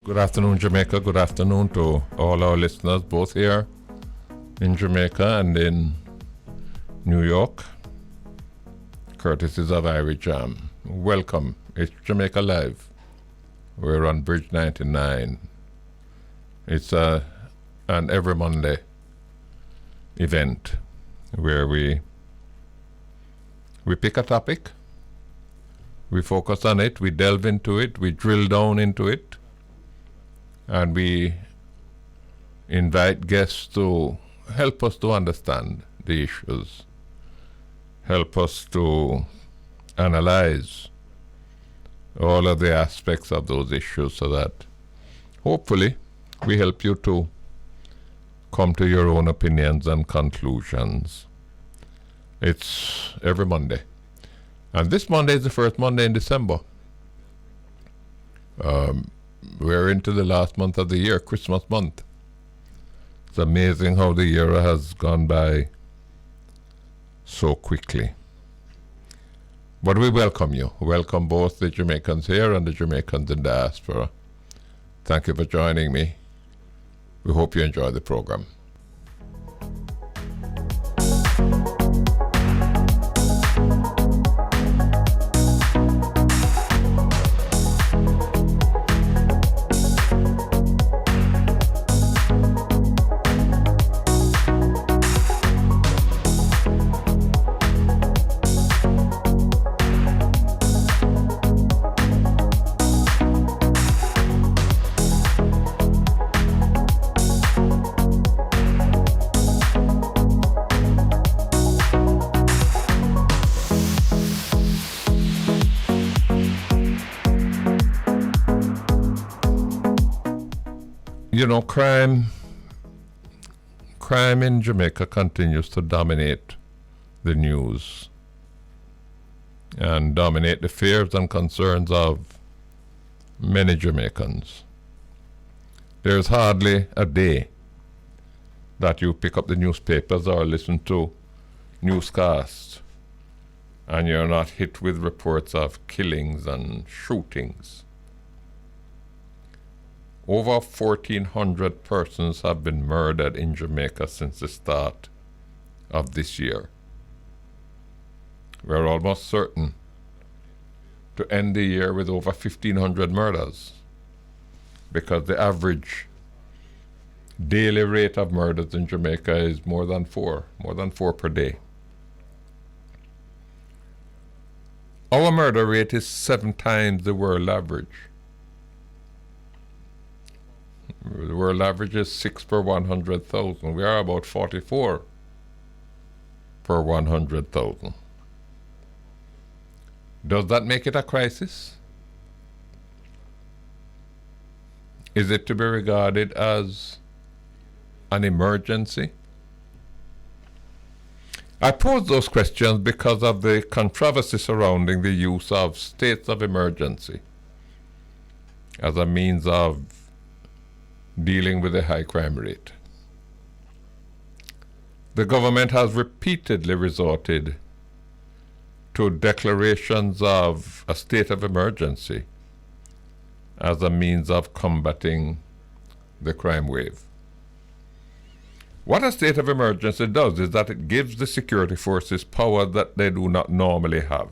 Good afternoon, Jamaica. Good afternoon to all our listeners, both here in Jamaica and in New York, courtesies of Irish Jam. Welcome. It's Jamaica Live. We're on Bridge 99. It's an every Monday event where we pick a topic, we focus on it, we delve into it, we drill down into it, and we invite guests to help us to understand the issues, help us to analyze all of the aspects of those issues so that hopefully we help you to come to your own opinions and conclusions. It's every Monday. And this Monday is the first Monday in December. We're into the last month of the year, Christmas month. It's amazing how the year has gone by so quickly. But we welcome you. Welcome both the Jamaicans here and the Jamaicans in diaspora. Thank you for joining me. We hope you enjoy the program. You know, crime in Jamaica continues to dominate the news and dominate the fears and concerns of many Jamaicans. There's hardly a day that you pick up the newspapers or listen to newscasts and you're not hit with reports of killings and shootings. Over 1,400 persons have been murdered in Jamaica since the start of this year. We're almost certain to end the year with over 1,500 murders because the average daily rate of murders in Jamaica is more than four per day. Our murder rate is 7 times the world average. The world average is 6 per 100,000. We are about 44 per 100,000. Does that make it a crisis? Is it to be regarded as an emergency? I pose those questions because of the controversy surrounding the use of states of emergency as a means of dealing with a high crime rate. The government has repeatedly resorted to declarations of a state of emergency as a means of combating the crime wave. What a state of emergency does is that it gives the security forces power that they do not normally have.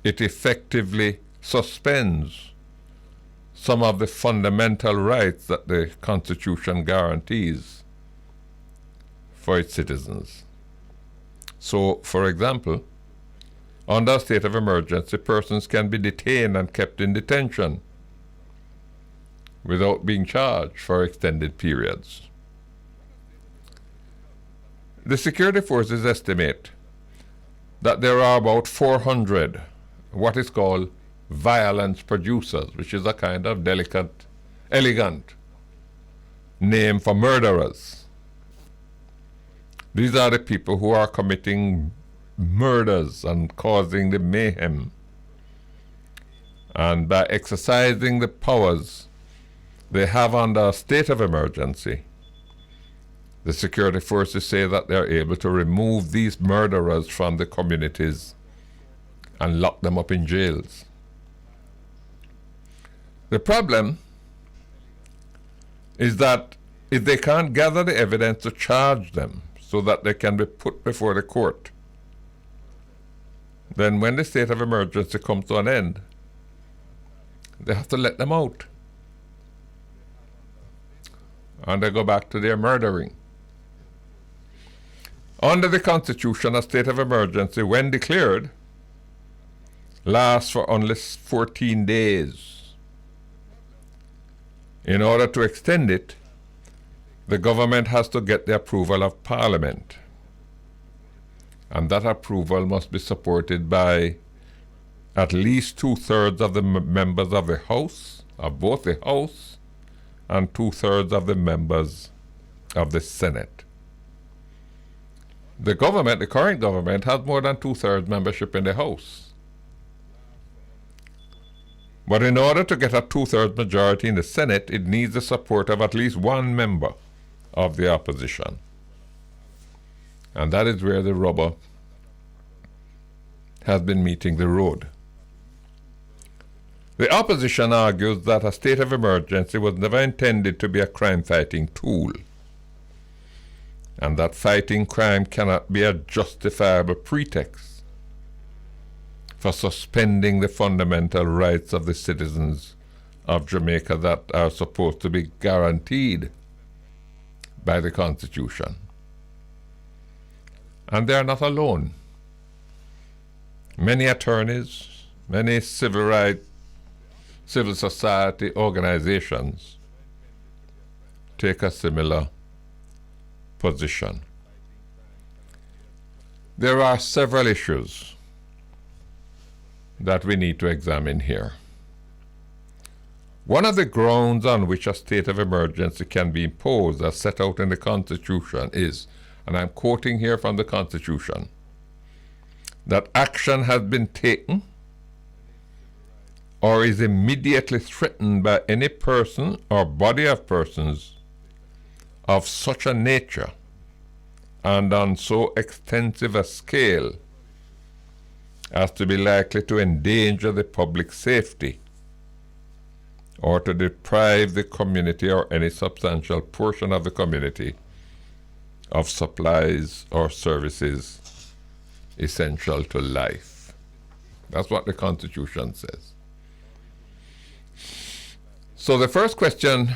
It effectively suspends some of the fundamental rights that the Constitution guarantees for its citizens. So, for example, under a state of emergency, persons can be detained and kept in detention without being charged for extended periods. The security forces estimate that there are about 400 what is called violence producers, which is a kind of elegant name for murderers. These are the people who are committing murders and causing the mayhem. And by exercising the powers they have under a state of emergency, the security forces say that they are able to remove these murderers from the communities and lock them up in jails. The problem is that if they can't gather the evidence to charge them so that they can be put before the court, then when the state of emergency comes to an end, they have to let them out. And they go back to their murdering. Under the Constitution, a state of emergency, when declared, lasts for only 14 days. In order to extend it, the government has to get the approval of Parliament. And that approval must be supported by at least 2/3 of the members of the House, of both the House, and 2/3 of the members of the Senate. The government, the current government, has more than 2/3 membership in the House. But in order to get a 2/3 majority in the Senate, it needs the support of at least one member of the opposition. And that is where the rubber has been meeting the road. The opposition argues that a state of emergency was never intended to be a crime-fighting tool, and that fighting crime cannot be a justifiable pretext for suspending the fundamental rights of the citizens of Jamaica that are supposed to be guaranteed by the Constitution. And they are not alone. Many attorneys, many civil society organizations take a similar position. There are several issues that we need to examine here. One of the grounds on which a state of emergency can be imposed, as set out in the Constitution, is, and I'm quoting here from the Constitution, that action has been taken or is immediately threatened by any person or body of persons of such a nature and on so extensive a scale as to be likely to endanger the public safety or to deprive the community or any substantial portion of the community of supplies or services essential to life. That's what the Constitution says. So the first question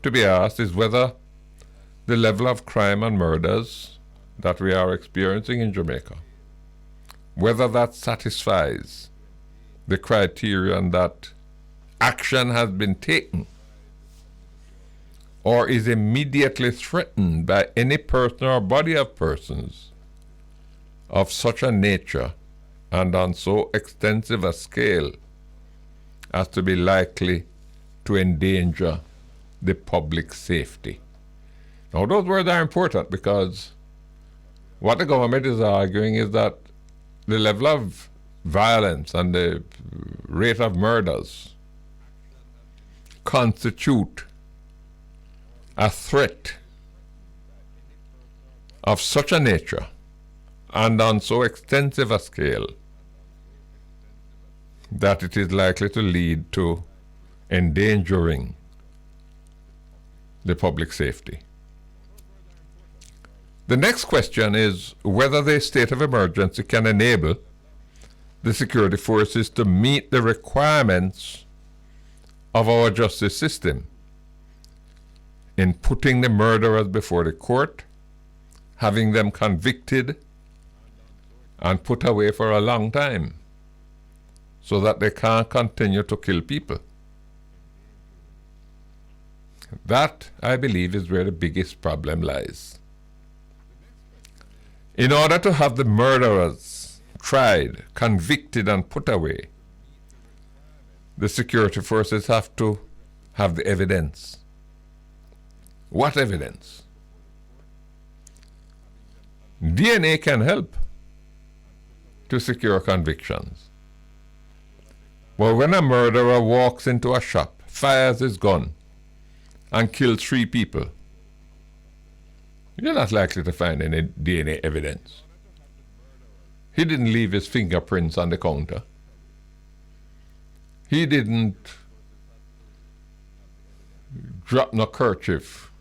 to be asked is whether the level of crime and murders that we are experiencing in Jamaica, whether that satisfies the criterion that action has been taken or is immediately threatened by any person or body of persons of such a nature and on so extensive a scale as to be likely to endanger the public safety. Now, those words are important because what the government is arguing is that the level of violence and the rate of murders constitute a threat of such a nature and on so extensive a scale that it is likely to lead to endangering the public safety. The next question is whether the state of emergency can enable the security forces to meet the requirements of our justice system in putting the murderers before the court, having them convicted and put away for a long time so that they can't continue to kill people. That, I believe, is where the biggest problem lies. In order to have the murderers tried, convicted, and put away, the security forces have to have the evidence. What evidence? DNA can help to secure convictions. But when a murderer walks into a shop, fires his gun, and kills 3 people, you're not likely to find any DNA evidence. He didn't leave his fingerprints on the counter. He didn't drop no kerchief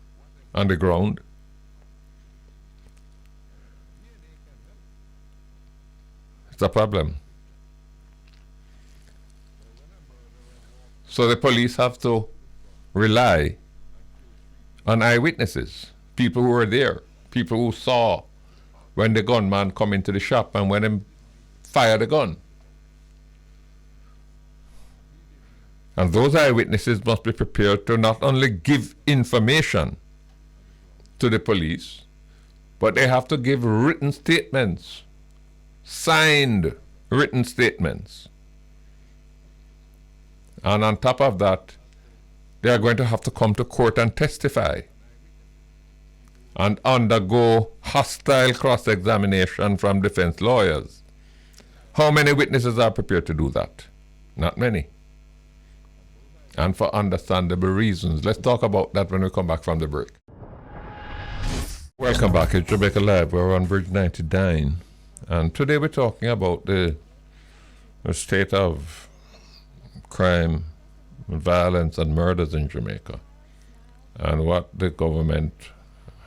on the ground. It's a problem. So the police have to rely on eyewitnesses, people who were there, people who saw when the gunman come into the shop and when him fire the gun. And those eyewitnesses must be prepared to not only give information to the police, but they have to give written statements, signed written statements. And on top of that, they are going to have to come to court and testify and undergo hostile cross-examination from defense lawyers. How many witnesses are prepared to do that? Not many. And for understandable reasons. Let's talk about that when we come back from the break. Welcome back. It's Jamaica Live. We're on Bridge 99. And today we're talking about the state of crime, violence, and murders in Jamaica, and what the government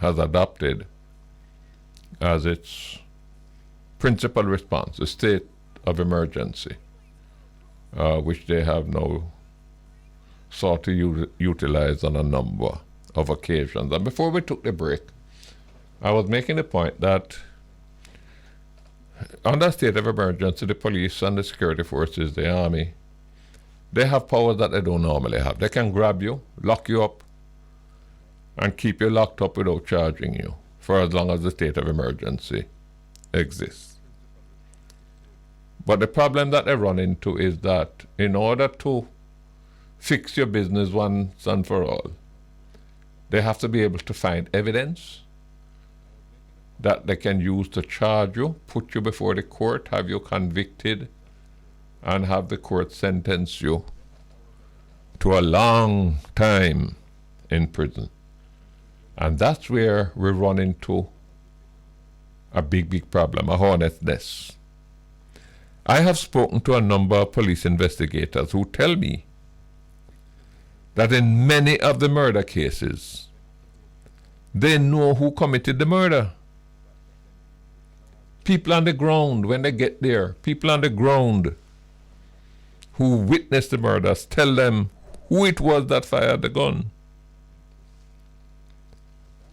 has adopted as its principal response, a state of emergency, which they have now sought to utilize on a number of occasions. And before we took the break, I was making the point that under a state of emergency, the police and the security forces, the army, they have powers that they don't normally have. They can grab you, lock you up, and keep you locked up without charging you for as long as the state of emergency exists. But the problem that they run into is that in order to fix your business once and for all, they have to be able to find evidence that they can use to charge you, put you before the court, have you convicted, and have the court sentence you to a long time in prison. And that's where we run into a big problem, a hornet's nest. I have spoken to a number of police investigators who tell me that in many of the murder cases, they know who committed the murder. People on the ground, when they get there, people on the ground who witnessed the murders tell them who it was that fired the gun.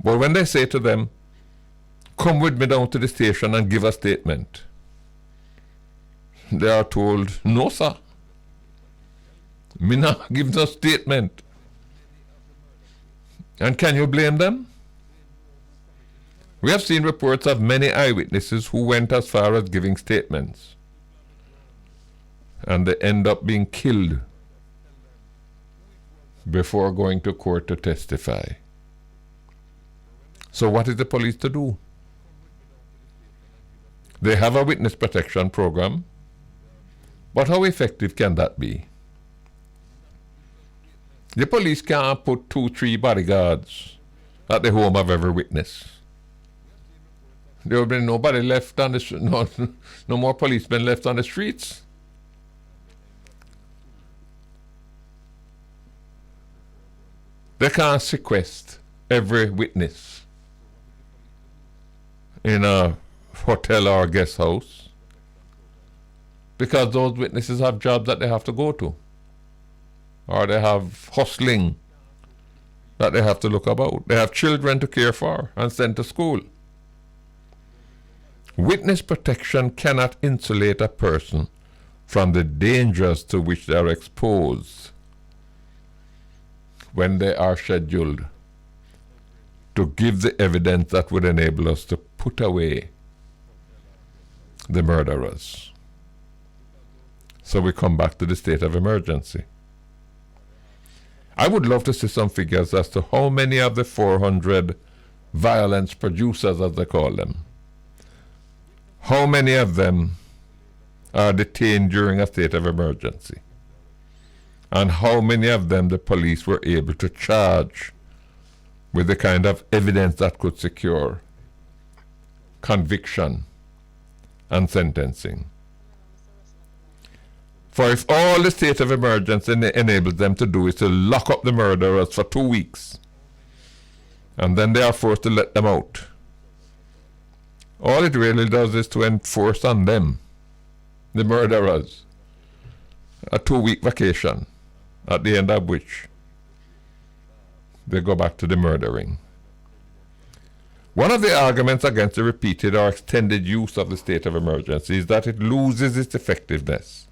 But when they say to them, come with me down to the station and give a statement, they are told, no sir, me not give no statement. And can you blame them? We have seen reports of many eyewitnesses who went as far as giving statements, and they end up being killed before going to court to testify. So what is the police to do? They have a witness protection program, but how effective can that be? The police can't put 2-3 bodyguards at the home of every witness. There will be nobody left on the no more policemen left on the streets. They can't sequester every witness in a hotel or a guest house because those witnesses have jobs that they have to go to, or they have hustling that they have to look about. They have children to care for and send to school. Witness protection cannot insulate a person from the dangers to which they are exposed when they are scheduled to give the evidence that would enable us to put away the murderers. So we come back to the state of emergency. I would love to see some figures as to how many of the 400 violence producers, as they call them, how many of them are detained during a state of emergency, and how many of them the police were able to charge with the kind of evidence that could secure conviction and sentencing. For if all the state of emergency enables them to do is to lock up the murderers for 2 weeks, and then they are forced to let them out, all it really does is to enforce on them, the murderers, a 2-week vacation, at the end of which they go back to the murdering. One of the arguments against the repeated or extended use of the state of emergency is that it loses its effectiveness.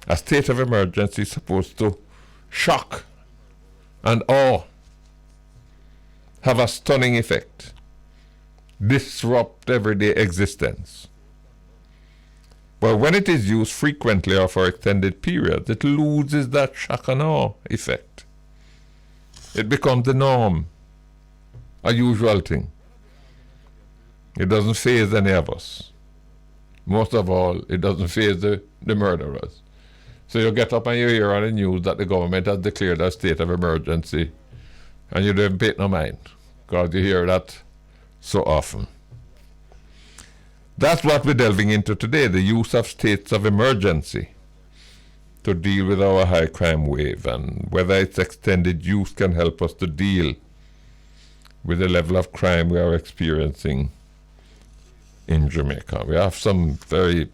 A state of emergency is supposed to shock and awe, have a stunning effect, disrupt everyday existence. But when it is used frequently or for extended periods, it loses that shock and awe effect. It becomes the norm, a usual thing. It doesn't faze any of us. Most of all, it doesn't faze the murderers. So you get up and you hear on the news that the government has declared a state of emergency, and you don't pay no mind, because you hear that so often. That's what we're delving into today, the use of states of emergency to deal with our high crime wave, and whether its extended use can help us to deal with the level of crime we are experiencing in Jamaica. We have some very,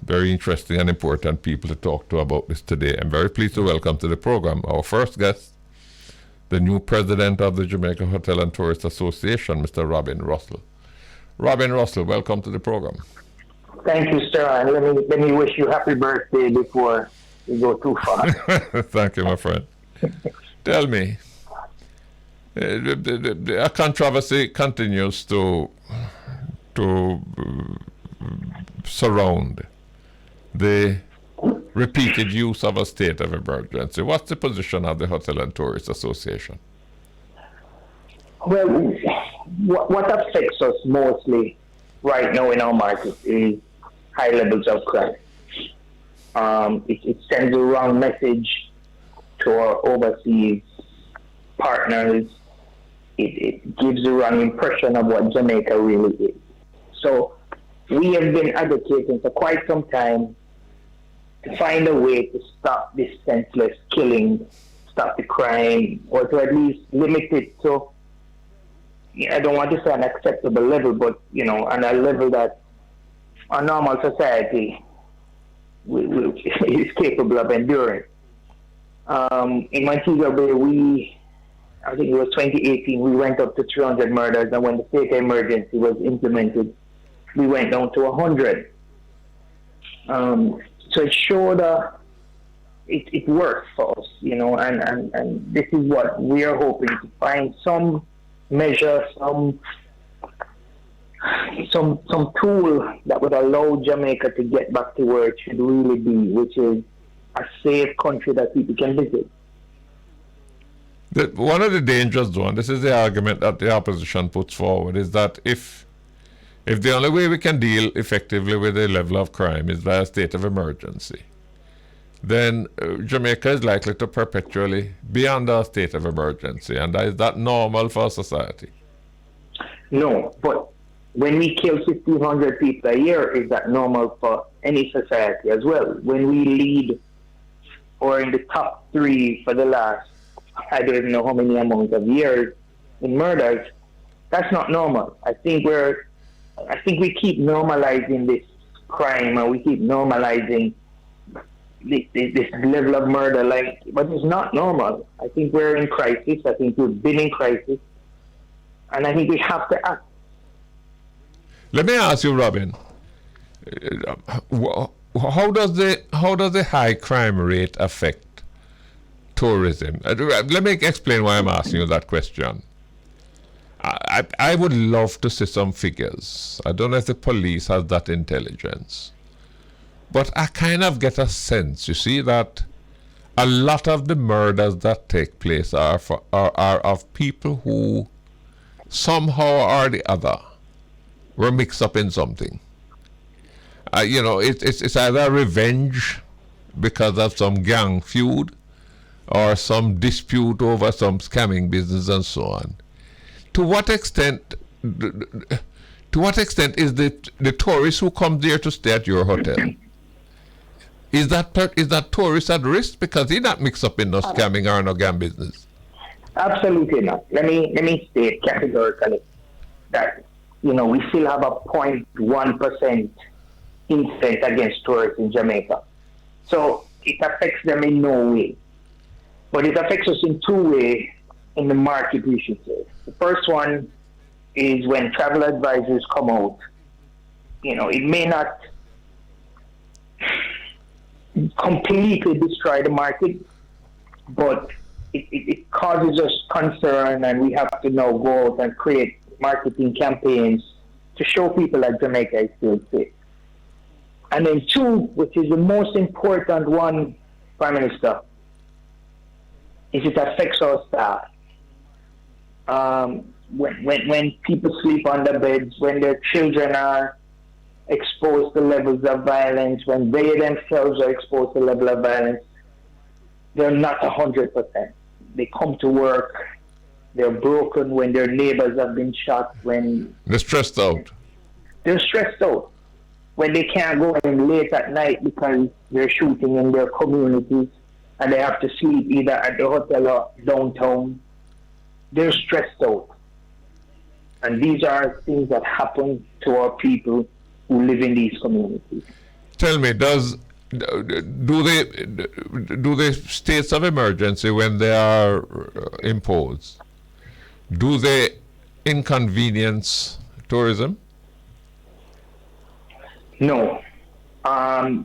very interesting and important people to talk to about this today. I'm very pleased to welcome to the program our first guest, the new president of the Jamaica Hotel and Tourist Association, Mr. Robin Russell. Robin Russell, welcome to the program. Thank you, sir. And let me wish you happy birthday before we go too far. Thank you, my friend. Tell me, the controversy continues to surround the repeated use of a state of emergency. What's the position of the Hotel and Tourist Association? Well, what affects us mostly right now in our market is high levels of crime. It sends the wrong message to our overseas partners. It gives the wrong impression of what Jamaica really is. So we have been advocating for quite some time to find a way to stop this senseless killing, stop the crime, or to at least limit it to, I don't want to say an acceptable level, but, on a level that a normal society is capable of enduring. In Montego Bay, I think it was 2018, we went up to 300 murders, and when the state of emergency was implemented, we went down to 100. So it showed it worked for us, and this is what we are hoping to find some measure, some tool that would allow Jamaica to get back to where it should really be, which is a safe country that people can visit. One of the dangers, though, and this is the argument that the opposition puts forward, is that if the only way we can deal effectively with the level of crime is by a state of emergency, then Jamaica is likely to perpetually be under a state of emergency. And is that normal for society? No, but when we kill 1,500 people a year, is that normal for any society as well? When we lead or in the top 3 for the last, I don't even know how many amount of years in murders, that's not normal. I think we keep normalizing this crime, and we keep normalizing this level of murder, but it's not normal. I think we're in crisis. I think we've been in crisis, and I think we have to act. Let me ask you, Robin, how does the high crime rate affect tourism? Let me explain why I'm asking you that question. I would love to see some figures. I don't know if the police has that intelligence. But I kind of get a sense, you see, that a lot of the murders that take place are of people who somehow or the other were mixed up in something. It's either revenge because of some gang feud or some dispute over some scamming business and so on. To what extent is the tourist who comes there to stay at your hotel, Is that tourist at risk because he not mixed up in no scamming or no gam business? Absolutely not. Let me state categorically that we still have a 0.1% incident against tourists in Jamaica. So it affects them in no way. But it affects us in two ways in the market, we should say. The first one is when travel advisors come out. It may not completely destroy the market, but it causes us concern, and we have to now go out and create marketing campaigns to show people that Jamaica is still safe. And then two, which is the most important one, Prime Minister, is it affects our staff. When people sleep on their beds, when their children are exposed to levels of violence, when they themselves are exposed to level of violence, they're not 100%. They come to work, they're broken when their neighbors have been shot, when they're stressed out. They're stressed out. When they can't go in late at night because they're shooting in their communities and they have to sleep either at the hotel or downtown. They're stressed out. And these are things that happen to our people who live in these communities. Tell me, do the states of emergency, when they are imposed, do they inconvenience tourism? No. The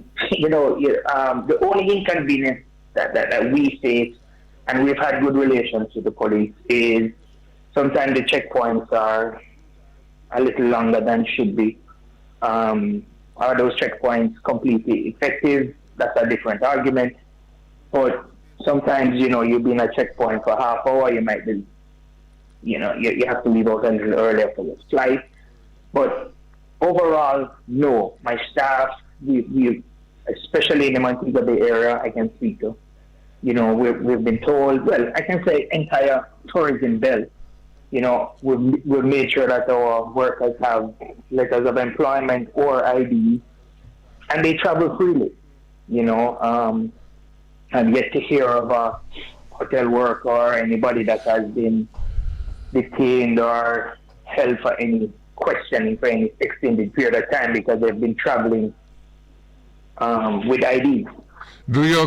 only inconvenience that we face, and we've had good relations with the police, is sometimes the checkpoints are a little longer than should be. Are those checkpoints completely effective? That's a different argument. But sometimes, you'll be in a checkpoint for half hour, you might be, you have to leave out a little earlier for your flight. But overall, no. My staff, we especially in the Montego Bay area, I can speak to, we've been told, well, I can say entire tourism belt, we've made sure that our workers have letters of employment or IDs, and they travel freely, and yet to hear of a hotel worker or anybody that has been detained or held for any questioning for any extended period of time because they've been traveling with IDs. Do your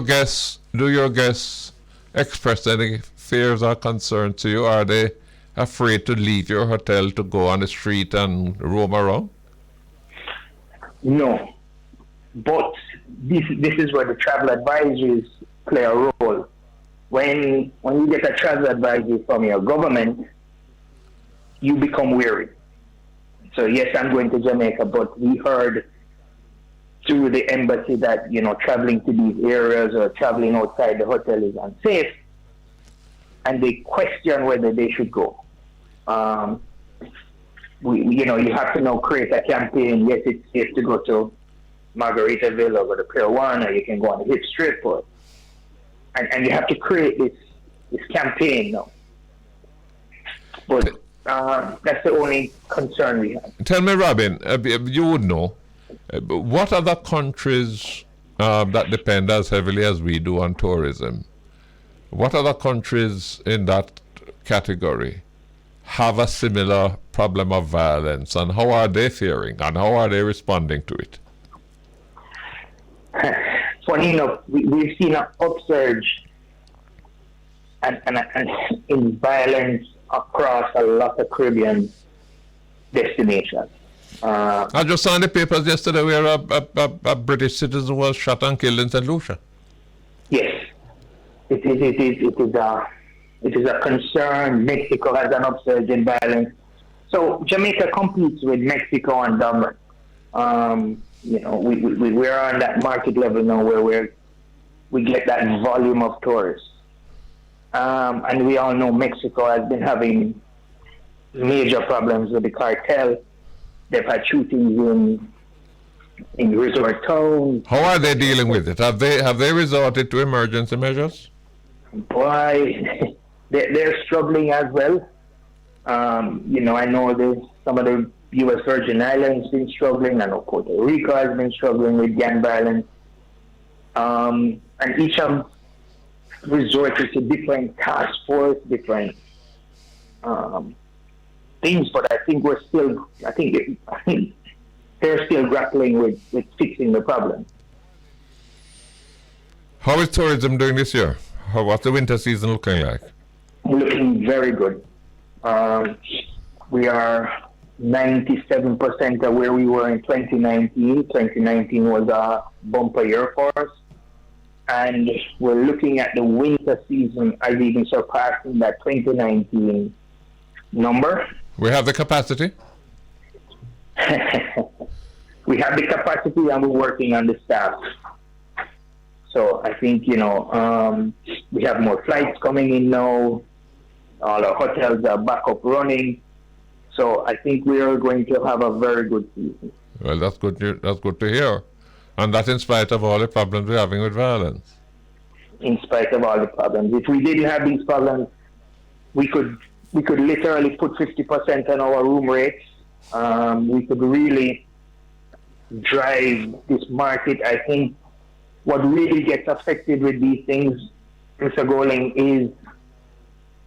guests express any fears or concerns to you? Are they afraid to leave your hotel to go on the street and roam around? No. But this is where the travel advisories play a role. When you get a travel advisory from your government, you become wary. So yes, I'm going to Jamaica, but we heard through the embassy that, traveling to these areas or traveling outside the hotel is unsafe, and they question whether they should go. You have to now create a campaign. Yes, it's safe to go to Margaritaville or go to Pier 1, or you can go on the hip strip, and you have to create this campaign now. But that's the only concern we have. Tell me, Robin, you would know, what other countries that depend as heavily as we do on tourism, what other countries in that category have a similar problem of violence, and how are they faring, and how are they responding to it? Funny enough, we've seen an upsurge and in violence across a lot of Caribbean destinations. I just saw in the papers yesterday where a British citizen was shot and killed in St. Lucia. Yes, it is a concern. Mexico has an upsurge in violence. So Jamaica competes with Mexico and Dublin. We're on that market level now where we get that volume of tourists. And we all know Mexico has been having major problems with the cartel. They've had shootings in resort towns. How are they dealing with it? Have they resorted to emergency measures? Boy, they're struggling as well. I know some of the U.S. Virgin Islands been struggling. I know Puerto Rico has been struggling with gang violence. And each have resorted to different task force, different things. But I think they're still grappling with fixing the problem. How is tourism doing this year? What's the winter season looking like? Looking very good. We are 97% of where we were in 2019. 2019 was a bumper year for us. And we're looking at the winter season as even surpassing that 2019 number. We have the capacity? We have the capacity and we're working on the staff. So I think, we have more flights coming in now. All our hotels are back up running. So I think we are going to have a very good season. Well, that's good to hear. And that in spite of all the problems we're having with violence. In spite of all the problems. If we didn't have these problems, we could literally put 50% on our room rates. We could really drive this market. I think what really gets affected with these things, Mr. Goling, is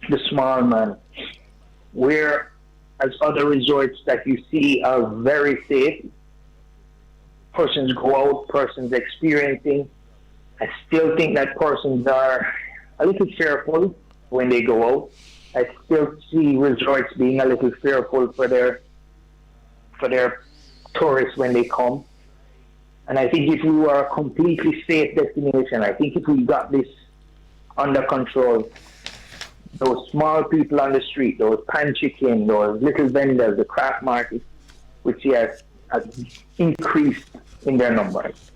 the small man. Where as other resorts that you see are very safe, persons go out, persons experiencing, I still think that persons are a little fearful when they go out. I still see resorts being a little fearful for their tourists when they come. And I think if we were a completely safe destination, I think if we got this under control, those small people on the street, those pan chicken, those little vendors, the craft market, which has increased in their numbers.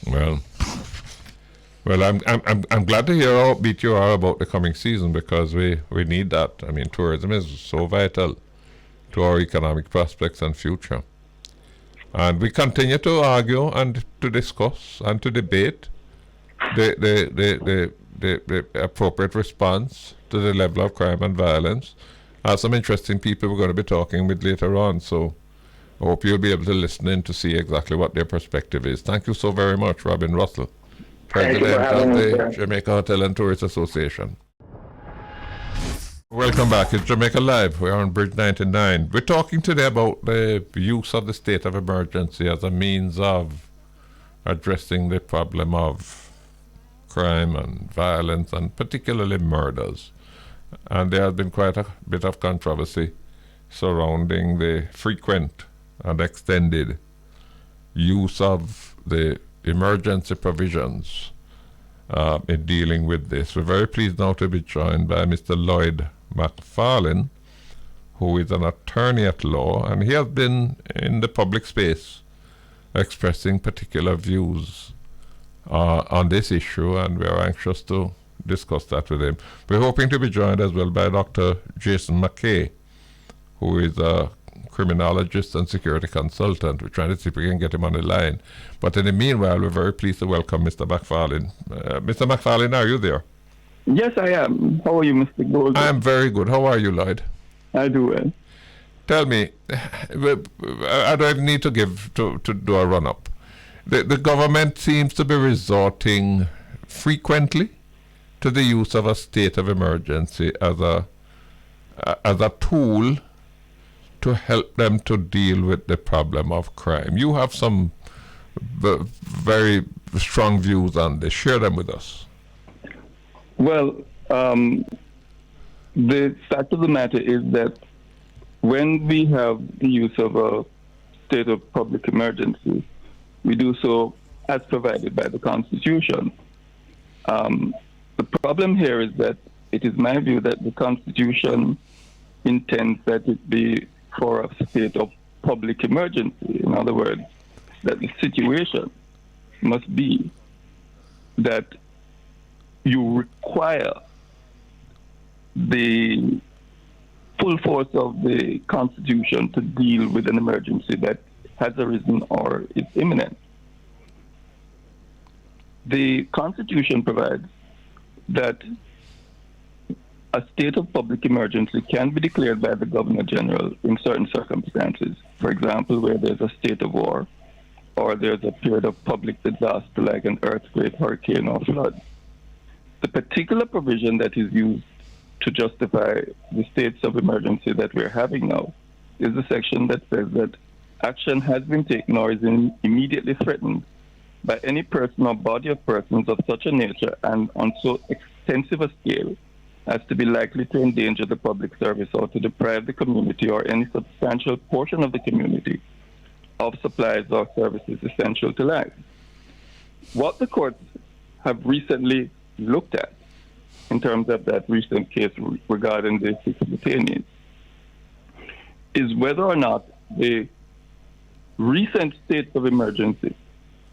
Well, I'm glad to hear how upbeat you are about the coming season, because we need that. I mean, tourism is so vital to our economic prospects and future. And we continue to argue and to discuss and to debate the appropriate response to the level of crime and violence. Some interesting people we're going to be talking with later on, so I hope you'll be able to listen in to see exactly what their perspective is. Thank you so very much, Robin Russell, President of the Jamaica Hotel and Tourist Association. Welcome back. It's Jamaica Live. We're on Bridge 99. We're talking today about the use of the state of emergency as a means of addressing the problem of crime and violence, and particularly murders. And there has been quite a bit of controversy surrounding the frequent and extended use of the emergency provisions in dealing with this. We're very pleased now to be joined by Mr. Lloyd McFarlane, who is an attorney at law, and he has been in the public space expressing particular views on this issue, and we are anxious to discuss that with him. We're hoping to be joined as well by Dr. Jason Mikel, who is a criminologist and security consultant. We're trying to see if we can get him on the line. But in the meanwhile, we're very pleased to welcome Mr. McFarlane. Mr. McFarlane, are you there? Yes, I am. How are you, Mr. Gold? I'm very good. How are you, Lloyd? I do well. Tell me, I don't need to do a run-up. The government seems to be resorting frequently to the use of a state of emergency as a tool to help them to deal with the problem of crime. You have some very strong views on this. Share them with us. Well, the fact of the matter is that when we have the use of a state of public emergency, we do so as provided by the Constitution. The problem here is that it is my view that the Constitution intends that it be for a state of public emergency. In other words, that the situation must be that you require the full force of the Constitution to deal with an emergency that has arisen or is imminent. The Constitution provides that a state of public emergency can be declared by the Governor General in certain circumstances. For example, where there's a state of war, or there's a period of public disaster like an earthquake, hurricane, or flood. The particular provision that is used to justify the states of emergency that we're having now is the section that says that action has been taken or is immediately threatened by any person or body of persons of such a nature and on so extensive a scale as to be likely to endanger the public service or to deprive the community or any substantial portion of the community of supplies or services essential to life. What the courts have recently looked at in terms of that recent case regarding the 6 detainees is whether or not the recent states of emergency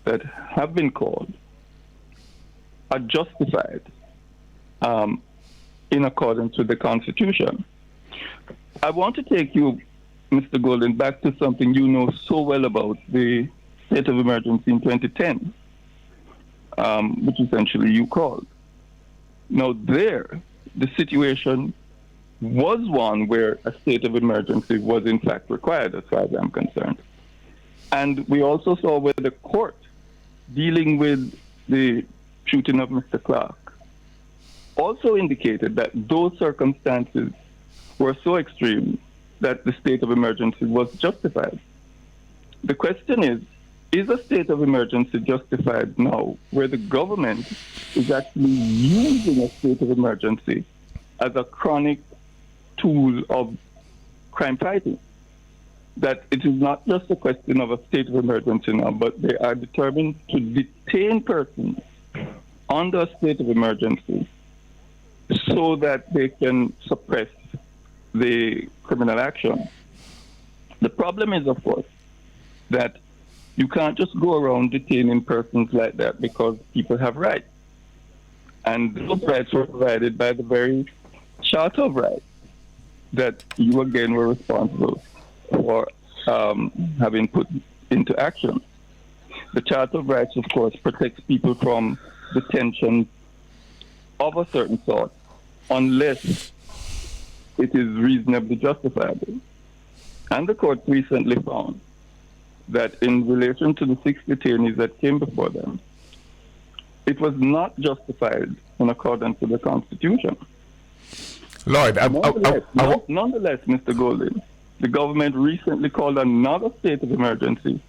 that have been called are justified in accordance with the Constitution. I want to take you, Mr. Golden, back to something you know so well about, the state of emergency in 2010, which essentially you called. Now there, the situation was one where a state of emergency was in fact required, as far as I'm concerned. And we also saw where the court dealing with the shooting of Mr. Clark also indicated that those circumstances were so extreme that the state of emergency was justified. The question is a state of emergency justified now where the government is actually using a state of emergency as a chronic tool of crime fighting? That it is not just a question of a state of emergency now, but they are determined to detain persons under a state of emergency so that they can suppress the criminal action. The problem is, of course, that you can't just go around detaining persons like that because people have rights. And those rights were provided by the very Charter of Rights that you again were responsible for having put into action. The Charter of Rights, of course, protects people from detention of a certain sort unless it is reasonably justifiable. And the court recently found that in relation to the 6 detainees that came before them, it was not justified in accordance with the Constitution. Lloyd, nonetheless, Mr. Golden, the government recently called another state of emergency,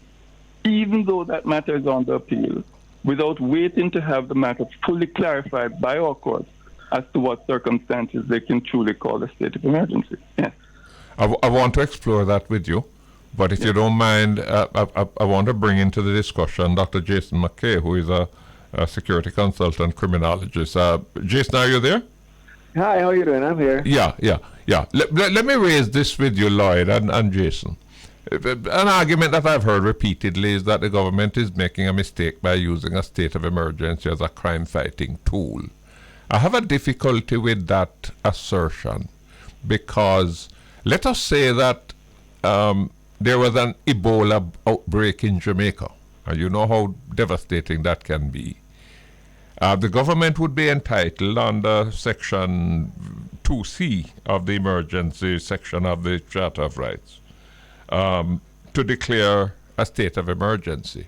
even though that matter is under appeal, without waiting to have the matter fully clarified by our courts as to what circumstances they can truly call a state of emergency. Yes. I want to explore that with you, but if you don't mind, I want to bring into the discussion Dr. Jason McKay, who is a security consultant criminologist. Jason, are you there? Hi, how are you doing? I'm here. Yeah. Let me raise this with you, Lloyd and Jason. An argument that I've heard repeatedly is that the government is making a mistake by using a state of emergency as a crime-fighting tool. I have a difficulty with that assertion because let us say that there was an Ebola outbreak in Jamaica, and you know how devastating that can be. The government would be entitled under Section 2C of the emergency section of the Charter of Rights to declare a state of emergency.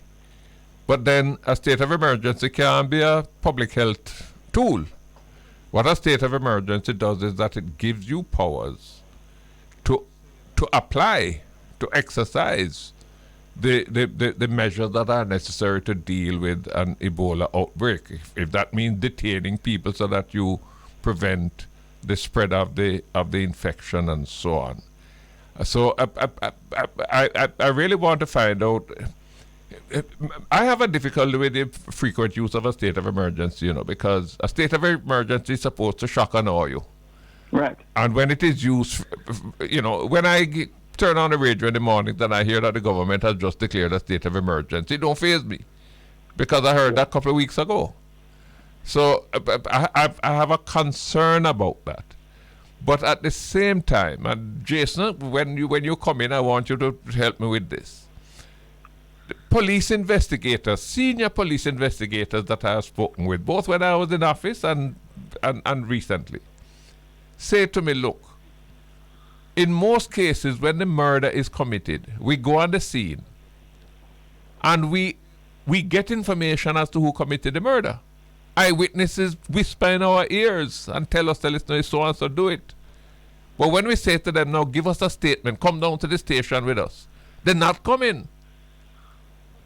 But then a state of emergency can be a public health tool. What a state of emergency does is that it gives you powers to apply, to exercise the measures that are necessary to deal with an Ebola outbreak. If that means detaining people so that you prevent the spread of the infection and so on. So I really want to find out. I have a difficulty with the frequent use of a state of emergency, because a state of emergency is supposed to shock and awe you. Right. And when it is used, when I turn on the radio in the morning, then I hear that the government has just declared a state of emergency. It don't faze me, because I heard that a couple of weeks ago. So I have a concern about that. But at the same time, and Jason, when you come in, I want you to help me with this. Police investigators, senior police investigators that I have spoken with, both when I was in office and recently, say to me, look, in most cases when the murder is committed, we go on the scene And we get information as to who committed the murder. Eyewitnesses whisper in our ears and tell us, so and so do it. But when we say to them, now give us a statement, come down to the station with us, they're not coming.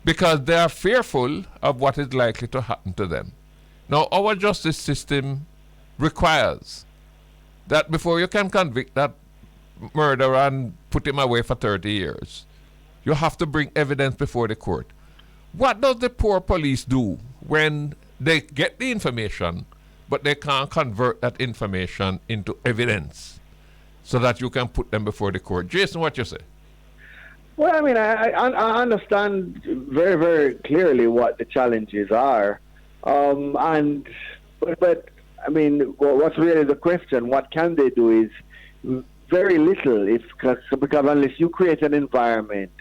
Because they are fearful of what is likely to happen to them. Now, our justice system requires that before you can convict that murderer and put him away for 30 years, you have to bring evidence before the court. What does the poor police do when they get the information, but they can't convert that information into evidence so that you can put them before the court? Jason, what you say? Well, I mean, I understand very, very clearly what the challenges are. But I mean, what's really the question? What can they do is very little, because unless you create an environment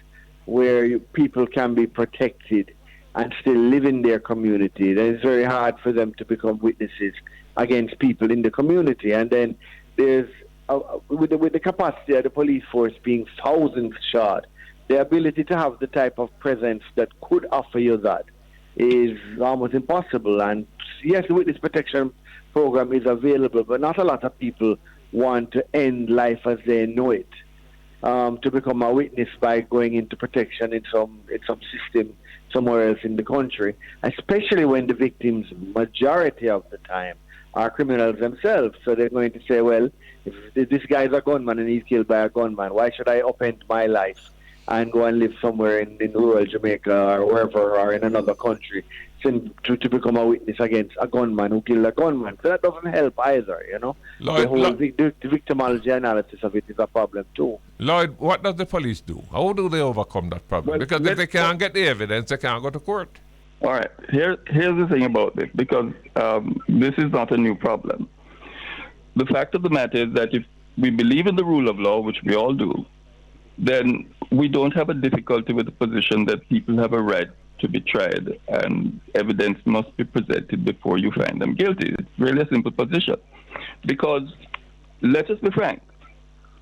where people can be protected and still live in their community, then it's very hard for them to become witnesses against people in the community. And then there's, with the capacity of the police force being thousands short, the ability to have the type of presence that could offer you that is almost impossible. And yes, the witness protection program is available, but not a lot of people want to end life as they know it, to become a witness by going into protection in some system somewhere else in the country, especially when the victims, majority of the time, are criminals themselves. So they're going to say, well, if this guy's a gunman and he's killed by a gunman, why should I upend my life and go and live somewhere in rural Jamaica or wherever, or in another country, to become a witness against a gunman who killed a gunman? So that doesn't help either, you know. Lloyd, the whole victimology analysis of it is a problem too. Lloyd, what does the police do? How do they overcome that problem? Well, because if they can't get the evidence, they can't go to court. All right. Here's the thing about this, because this is not a new problem. The fact of the matter is that if we believe in the rule of law, which we all do, then we don't have a difficulty with the position that people have a right to be tried and evidence must be presented before you find them guilty. It's really a simple position. Because, let us be frank,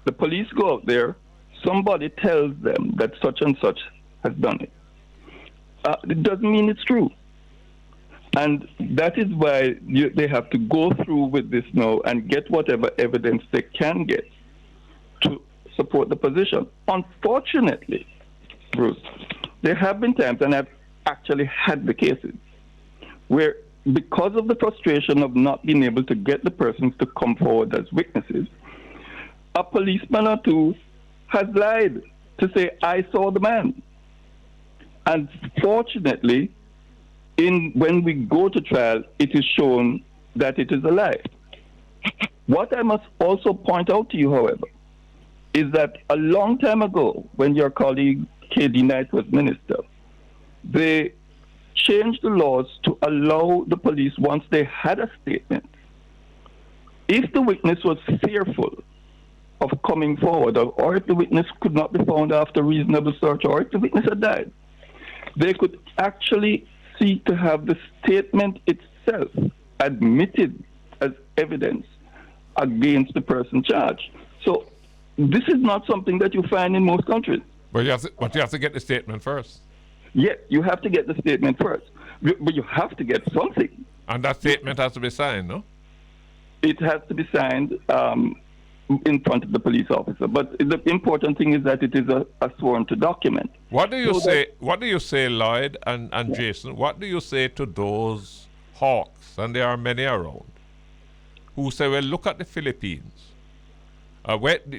the police go out there, somebody tells them that such and such has done it. It doesn't mean it's true. And that is why they have to go through with this now and get whatever evidence they can get to support the position. Unfortunately, Bruce, there have been times, and I've actually had the cases, where because of the frustration of not being able to get the persons to come forward as witnesses, a policeman or two has lied to say, I saw the man. And fortunately, when we go to trial, it is shown that it is a lie. What I must also point out to you, however, is that a long time ago, when your colleague K.D. Knight was minister, they changed the laws to allow the police, once they had a statement, if the witness was fearful of coming forward, or if the witness could not be found after reasonable search, or if the witness had died, they could actually seek to have the statement itself admitted as evidence against the person charged. So this is not something that you find in most countries. But you have to get the statement first. Yes, you have to get the statement first. But you have to get something. And that statement has to be signed, no? It has to be signed in front of the police officer. But the important thing is that it is a sworn to document. What do you say? What do you say, Lloyd and Jason? What do you say to those hawks, and there are many around, who say, "Well, look at the Philippines.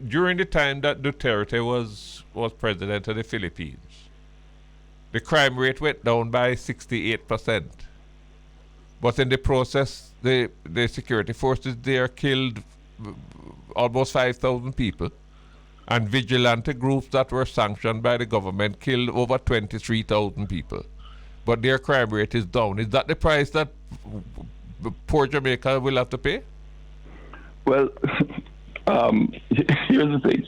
During the time that Duterte was president of the Philippines, the crime rate went down by 68%. But in the process, the security forces there killed almost 5,000 people, and vigilante groups that were sanctioned by the government killed over 23,000 people. But their crime rate is down. Is that the price that poor Jamaica will have to pay?" Well, here's the thing.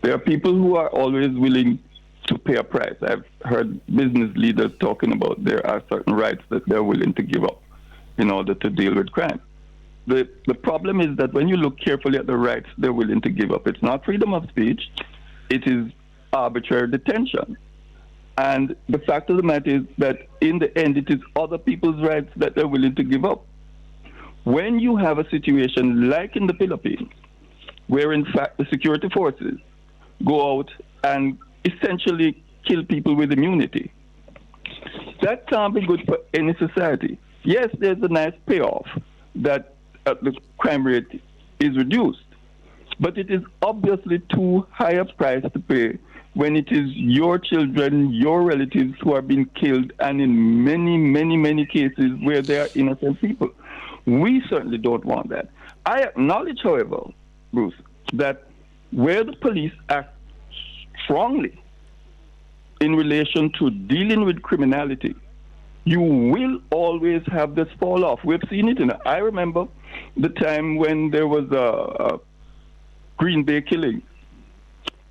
There are people who are always willing to pay a price. I've heard business leaders talking about there are certain rights that they're willing to give up in order to deal with crime. The problem is that when you look carefully at the rights they're willing to give up, it's not freedom of speech, it is arbitrary detention. And the fact of the matter is that in the end, it is other people's rights that they're willing to give up. When you have a situation like in the Philippines, where in fact the security forces go out and essentially kill people with immunity, that can't be good for any society. Yes, there's a nice payoff that the crime rate is reduced, but it is obviously too high a price to pay when it is your children, your relatives who are being killed, and in many, many, many cases where they are innocent people. We certainly don't want that. I acknowledge, however, Bruce, that where the police act strongly in relation to dealing with criminality, you will always have this fall off. We've seen it. I remember the time when there was a Green Bay killing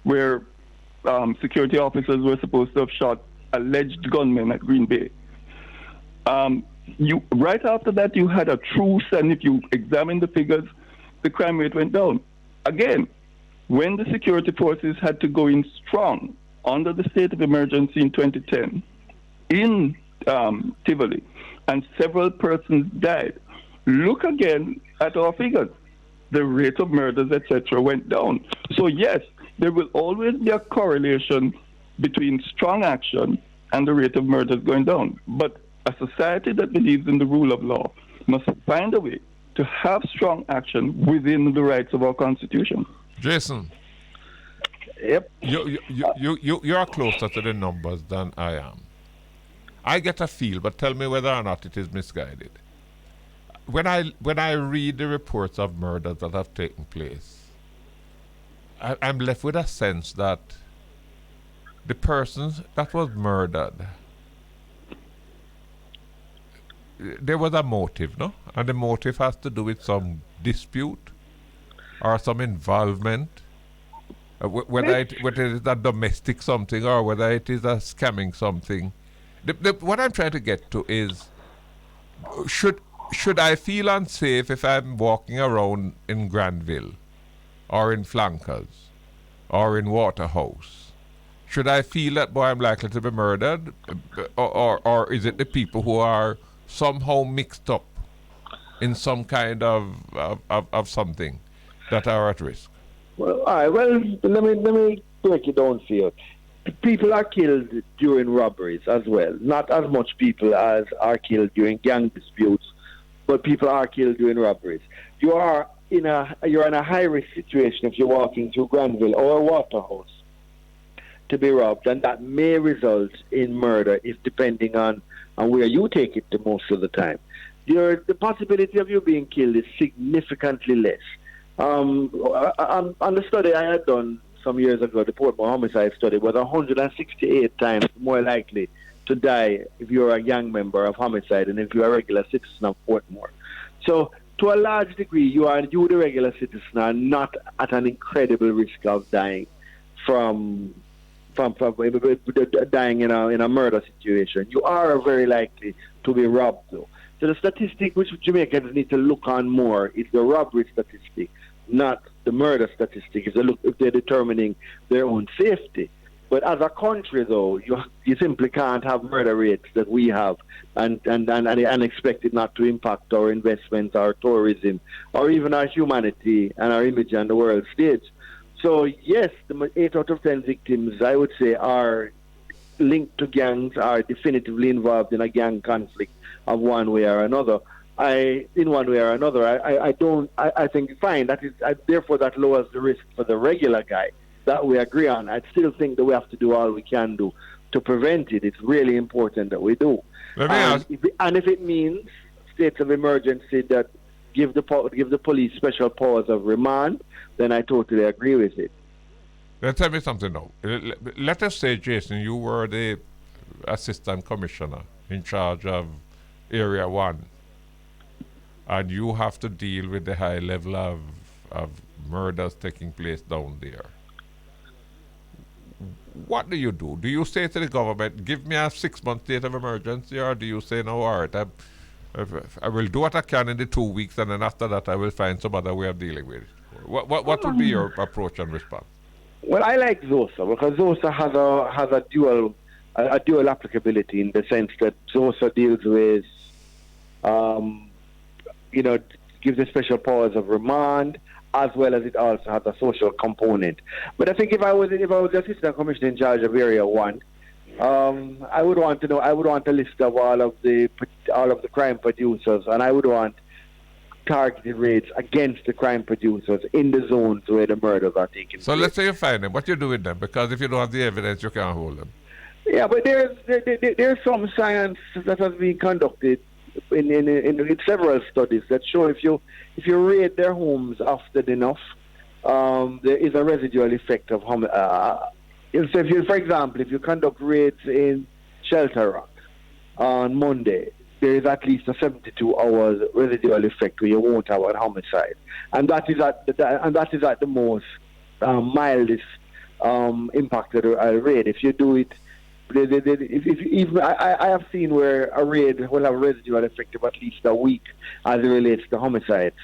where security officers were supposed to have shot alleged gunmen at Green Bay. Right after that, you had a truce, and if you examine the figures, the crime rate went down. Again, when the security forces had to go in strong under the state of emergency in 2010 in Tivoli, and several persons died, look again at our figures. The rate of murders, etc., went down. So yes, there will always be a correlation between strong action and the rate of murders going down. But a society that believes in the rule of law must find a way to have strong action within the rights of our Constitution. Jason. Yep. You are closer to the numbers than I am. I get a feel, but tell me whether or not it is misguided. When I read the reports of murders that have taken place, I'm left with a sense that the person that was murdered, there was a motive, no? And the motive has to do with some dispute or some involvement, whether it is a domestic something or whether it is a scamming something. What I'm trying to get to is, should I feel unsafe if I'm walking around in Granville or in Flankers or in Waterhouse? Should I feel that, boy, I'm likely to be murdered? Or is it the people who are somehow mixed up in some kind of something that are at risk? Well, all right. Well, let me break it down for you. People are killed during robberies as well. Not as much people as are killed during gang disputes, but people are killed during robberies. You're in a high risk situation if you're walking through Granville or Waterhouse to be robbed, and that may result in murder if depending on where you take it the most of the time. The possibility of you being killed is significantly less. On the study I had done some years ago, the Portmore homicide study, was 168 times more likely to die if you're a gang member of homicide than if you're a regular citizen of Portmore. So to a large degree, you, the regular citizen, are not at an incredible risk of dying from dying in a murder situation. You are very likely to be robbed, though. So the statistic which Jamaicans need to look on more is the robbery statistic, not the murder statistic, if they're determining their own safety. But as a country, though, you simply can't have murder rates that we have and expect it not to impact our investments, our tourism, or even our humanity and our image on the world stage. So, yes, the 8 out of 10 victims, I would say, are linked to gangs, are definitively involved in a gang conflict of one way or another. I think, fine, therefore that lowers the risk for the regular guy. That we agree on. I still think that we have to do all we can do to prevent it. It's really important that we do. And if it means states of emergency that give the police special powers of remand, then I totally agree with it. Tell me something now. Let us say, Jason, you were the assistant commissioner in charge of Area 1, and you have to deal with the high level of murders taking place down there. What do you do? Do you say to the government, give me a 6-month state of emergency, or do you say, no, all right, I will do what I can in the 2 weeks, and then after that I will find some other way of dealing with it? What would be your approach and response? Well, I like ZOSA because ZOSA has a dual a dual applicability in the sense that it also deals with, gives a special powers of remand, as well as it also has a social component. But I think if I was the assistant commissioner in charge of Area 1, I would want a list of all of the crime producers, and I would want targeted raids against the crime producers in the zones where the murders are taking place. So let's say you find them. What you do with them? Because if you don't have the evidence, you can't hold them. Yeah, but there's some science that has been conducted in several studies that show if you raid their homes often enough, there is a residual effect of for example, if you conduct raids in Shelter Rock on Monday, there is at least a 72 hours residual effect where you won't have a homicide, and that is at the most mildest impacted raid. If you do it, I have seen where a raid will have a residual effect of at least a week as it relates to homicides.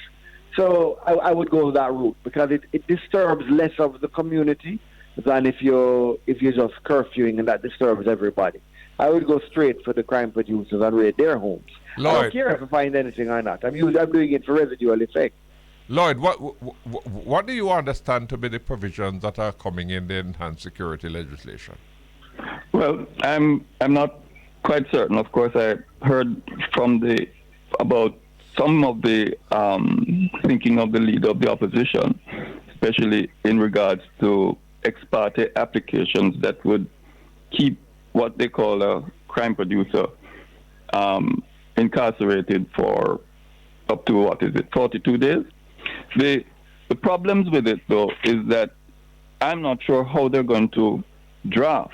So I would go that route because it disturbs less of the community than if you're just curfewing, and that disturbs everybody. I would go straight for the crime producers and raid their homes. Lloyd, I don't care if I find anything or not. I'm doing it for residual effect. Lloyd, what do you understand to be the provisions that are coming in the enhanced security legislation? Well, I'm not quite certain. Of course, I heard about some of the thinking of the leader of the opposition, especially in regards to ex parte applications that would keep what they call a crime producer incarcerated for up to 42 days. The problems with it, though, is that I'm not sure how they're going to draft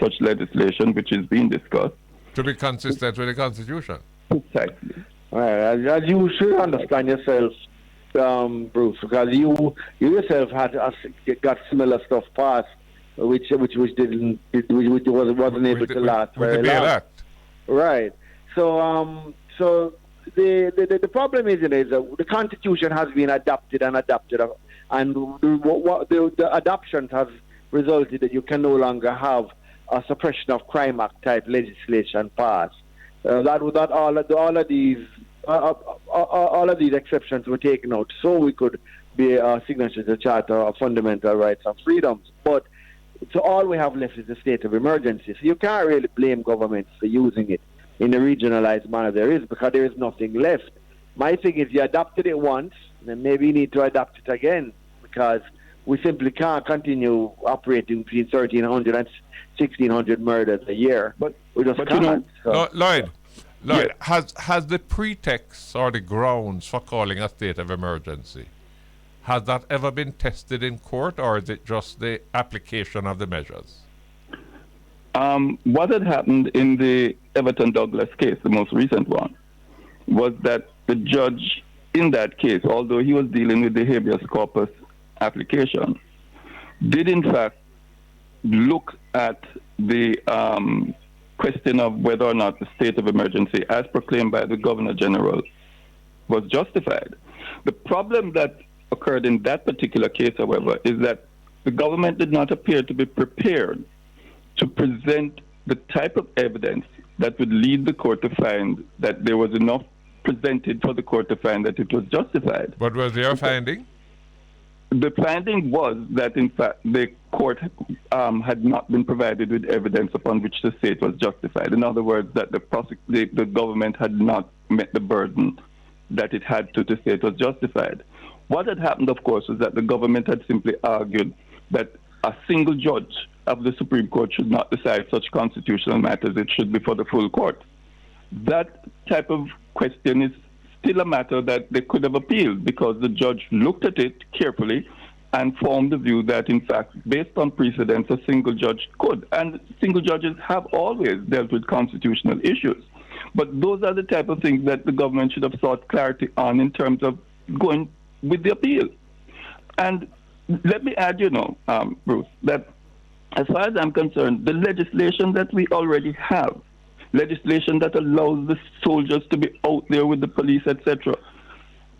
such legislation, which is being discussed. To be consistent with the Constitution. Precisely. As you should understand yourself, Bruce, because you yourself got similar stuff passed, which wasn't able to last very long. Right. So the problem is that the Constitution has been adopted, and the adoption has resulted that you can no longer have a Suppression of Crime Act type legislation passed. All of these exceptions were taken out so we could be a signatory to the Charter of Fundamental Rights and Freedoms. But so all we have left is the state of emergency. So you can't really blame governments for using it in a regionalized manner there is, because there is nothing left. My thing is you adopted it once, then maybe you need to adapt it again, because we simply can't continue operating between 1,300 and 1,600 murders a year. But we just can't. Lloyd, Yeah. has the pretext or the grounds for calling a state of emergency, has that ever been tested in court, or is it just the application of the measures? What had happened in the Everton Douglas case, the most recent one, was that the judge in that case, although he was dealing with the habeas corpus application, did in fact look at the question of whether or not the state of emergency, as proclaimed by the Governor General, was justified. The problem that occurred in that particular case, however, is that the government did not appear to be prepared to present the type of evidence that would lead the court to find that there was enough presented for the court to find that it was justified. But was there a finding? The finding was that, in fact, the court had not been provided with evidence upon which the state was justified. In other words, that the government had not met the burden that it had to say it was justified. What had happened, of course, was that the government had simply argued that a single judge of the Supreme Court should not decide such constitutional matters. It should be for the full court. That type of question is still a matter that they could have appealed, because the judge looked at it carefully and formed the view that, in fact, based on precedents, a single judge could. And single judges have always dealt with constitutional issues. But those are the type of things that the government should have sought clarity on in terms of going with the appeal. And let me add, Bruce, that as far as I'm concerned, the legislation that we already have, legislation that allows the soldiers to be out there with the police, etc.,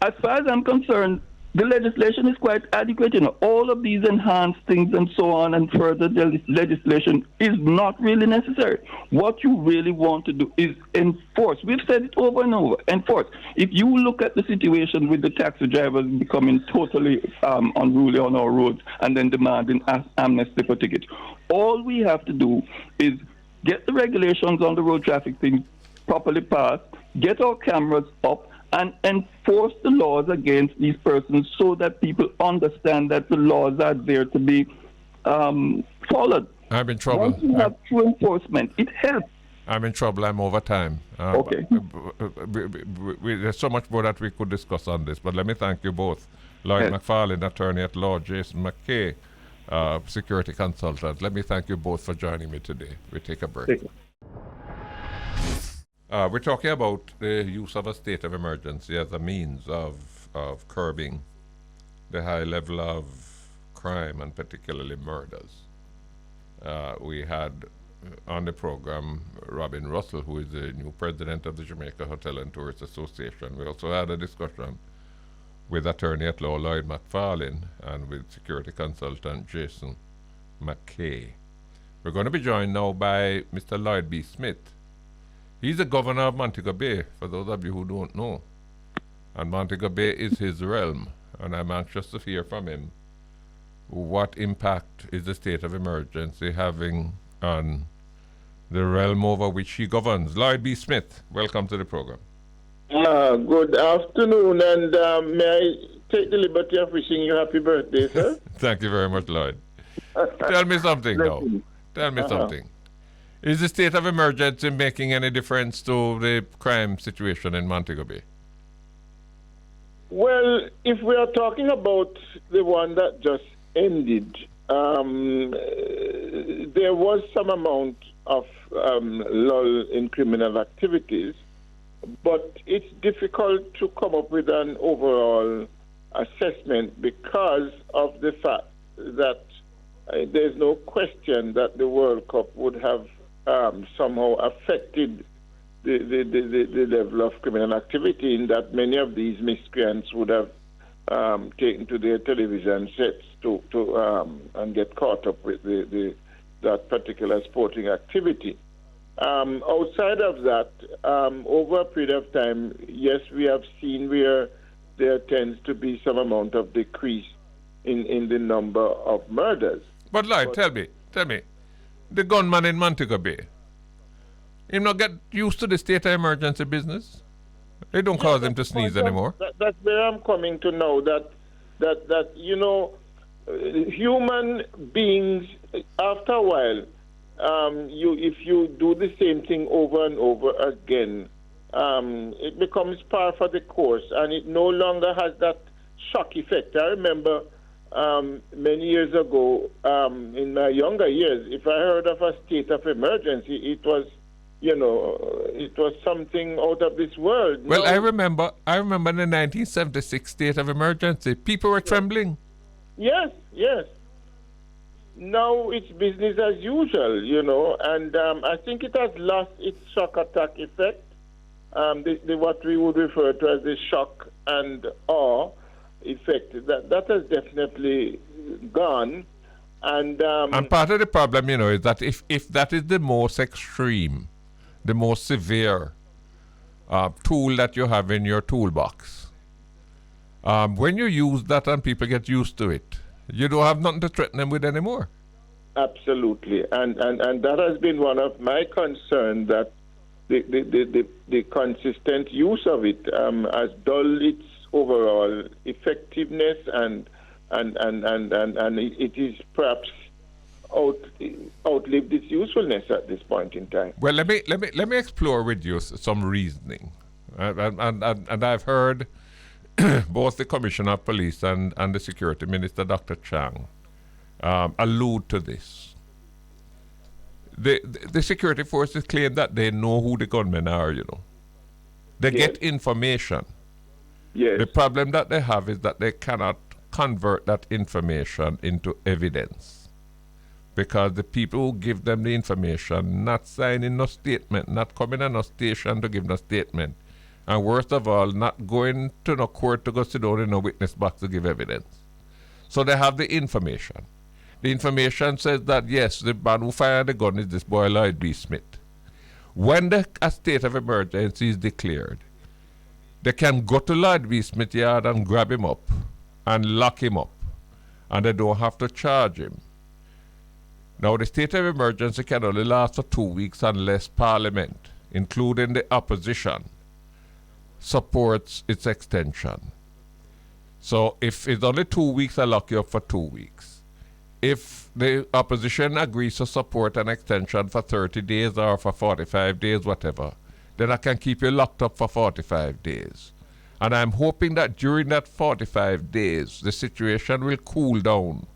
as far as I'm concerned, the legislation is quite adequate. You know, all of these enhanced things and so on and further legislation is not really necessary. What you really want to do is enforce. We've said it over and over. Enforce. If you look at the situation with the taxi drivers becoming totally unruly on our roads and then demanding amnesty for tickets, all we have to do is get the regulations on the road traffic thing properly passed, get our cameras up, and enforce the laws against these persons so that people understand that the laws are there to be followed. I'm in trouble. Once you have true enforcement, it helps. I'm in trouble. I'm over time. Okay. There's so much more that we could discuss on this, but let me thank you both. Lloyd McFarlane, attorney at law, Jason McKay, security consultant. Let me thank you both for joining me today. We take a break. We're talking about the use of a state of emergency as a means of curbing the high level of crime and particularly murders. We had on the program Robin Russell, who is the new president of the Jamaica Hotel and Tourist Association. We also had a discussion with attorney at law Lloyd McFarlane and with security consultant Jason McKay. We're going to be joined now by Mr. Lloyd B. Smith. He's the governor of Montego Bay, for those of you who don't know. And Montego Bay is his realm, and I'm anxious to hear from him. What impact is the state of emergency having on the realm over which he governs? Lloyd B. Smith, welcome to the program. Good afternoon, and may I take the liberty of wishing you happy birthday, sir? Thank you very much, Lloyd. Tell me something now. Tell me something. Is the state of emergency making any difference to the crime situation in Montego Bay? Well, if we are talking about the one that just ended, there was some amount of lull in criminal activities, but it's difficult to come up with an overall assessment because of the fact that there's no question that the World Cup would have somehow affected the level of criminal activity, in that many of these miscreants would have taken to their television sets to and get caught up with that particular sporting activity. Outside of that, over a period of time, yes, we have seen where there tends to be some amount of decrease in the number of murders. But Lloyd, tell me, the gunman in Montego Bay, he not get used to the state of emergency business? They don't cause him to sneeze anymore. That's where I'm coming to now, that you know, human beings, after a while, if you do the same thing over and over again, it becomes par for the course, and it no longer has that shock effect. I remember many years ago, in my younger years, if I heard of a state of emergency, it was, it was something out of this world. Well, I remember in the 1976 state of emergency, people were trembling. Yes. Now it's business as usual, and I think it has lost its shock attack effect, what we would refer to as the shock and awe effect. That has definitely gone. And part of the problem, is that if that is the most extreme, the most severe tool that you have in your toolbox, when you use that and people get used to it, you don't have nothing to threaten them with anymore. Absolutely, and that has been one of my concerns, that the consistent use of it has dulled its overall effectiveness, and it is perhaps outlived its usefulness at this point in time. Well, let me explore with you some reasoning, and I've heard both the Commissioner of Police and the Security Minister, Dr. Chang, allude to this. The security forces claim that they know who the gunmen are, They get information. Yes. The problem that they have is that they cannot convert that information into evidence, because the people who give them the information not signing no statement, not coming on no station to give no statement, And worst of all, not going to no court to go sit down in a witness box to give evidence. So they have the information. The information says that, yes, the man who fired the gun is this boy Lloyd B. Smith. When a state of emergency is declared, they can go to Lloyd B. Smith yard and grab him up and lock him up. And they don't have to charge him. Now, the state of emergency can only last for 2 weeks unless Parliament, including the opposition, supports its extension. So if it's only 2 weeks, I lock you up for 2 weeks. If the opposition agrees to support an extension for 30 days or for 45 days, whatever, then I can keep you locked up for 45 days. And I'm hoping that during that 45 days, the situation will cool down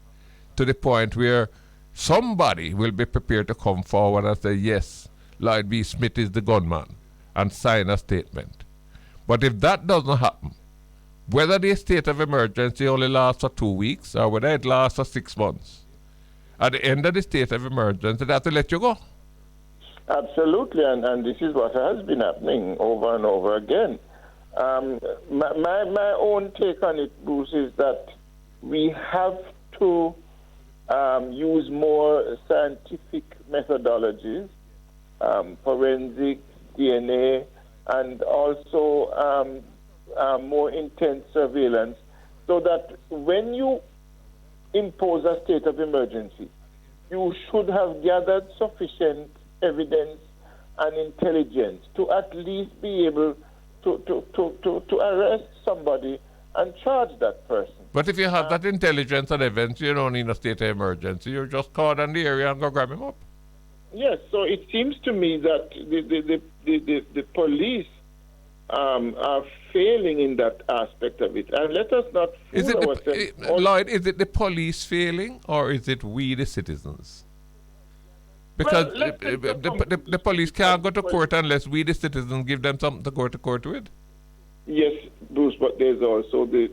to the point where somebody will be prepared to come forward and say, yes, Lloyd B. Smith is the gunman, and sign a statement. But if that doesn't happen, whether the state of emergency only lasts for 2 weeks or whether it lasts for 6 months, at the end of the state of emergency, they have to let you go. Absolutely, and this is what has been happening over and over again. My own take on it, Bruce, is that we have to use more scientific methodologies, forensic, DNA, and also more intense surveillance, so that when you impose a state of emergency, you should have gathered sufficient evidence and intelligence to at least be able to arrest somebody and charge that person. But if you have that intelligence and evidence, you don't need a state of emergency. You're just caught in the area and go grab him up. Yes, so it seems to me that the police are failing in that aspect of it. And let us not fool ourselves. Lloyd, is it the police failing or is it we, the citizens? Because the police can't go to court unless we, the citizens, give them something to go to court with. Yes, Bruce, but there's also the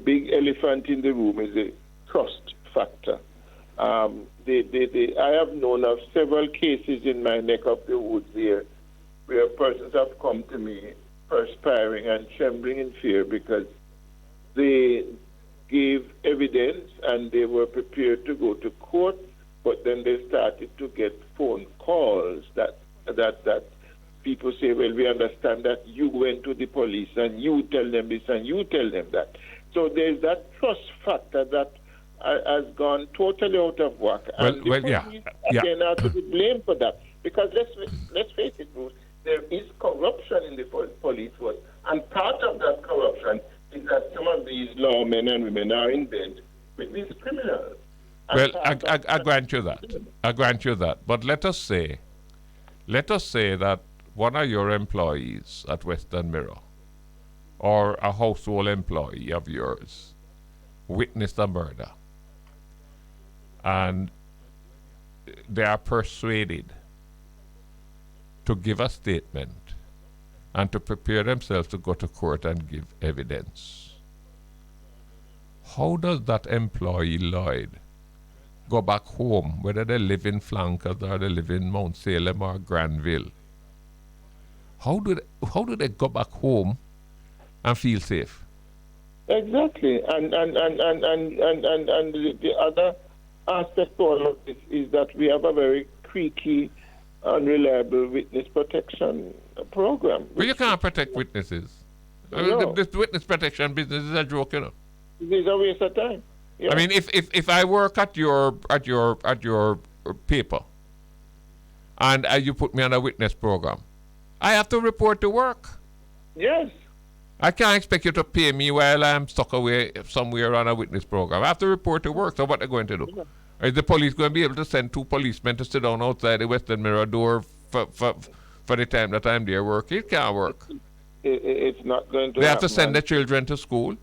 big elephant in the room is the trust factor. I have known of several cases in my neck of the woods here where persons have come to me perspiring and trembling in fear because they gave evidence and they were prepared to go to court, but then they started to get phone calls that people say, well, we understand that you went to the police and you tell them this and you tell them that. So there's that trust factor that has gone totally out of whack. And the police again are to be blamed for that. Because let's face it, Bruce, there is corruption in the police force. And part of that corruption is that some of these lawmen and women are in bed with these criminals. Well, I grant you that. I grant you that. But let us say that one of your employees at Western Mirror or a household employee of yours witnessed a murder and they are persuaded to give a statement and to prepare themselves to go to court and give evidence. How does that employee, Lloyd, go back home, whether they live in Flankers or they live in Mount Salem or Granville? How do they go back home and feel safe? Exactly, and the other aspect to all of this is that we have a very creaky, unreliable witness protection program. But you can't protect witnesses. No. This witness protection business is a joke, you know. It's a waste of time. Yeah. I mean, if I work at your paper, and you put me on a witness program, I have to report to work. Yes. I can't expect you to pay me while I'm stuck away somewhere on a witness program. I have to report to work. So what are they going to do? Yeah. Is the police going to be able to send 2 policemen to sit down outside the Western Mirror door for the time that I'm there working? It can't work. It's not going to. They have to send their children to school.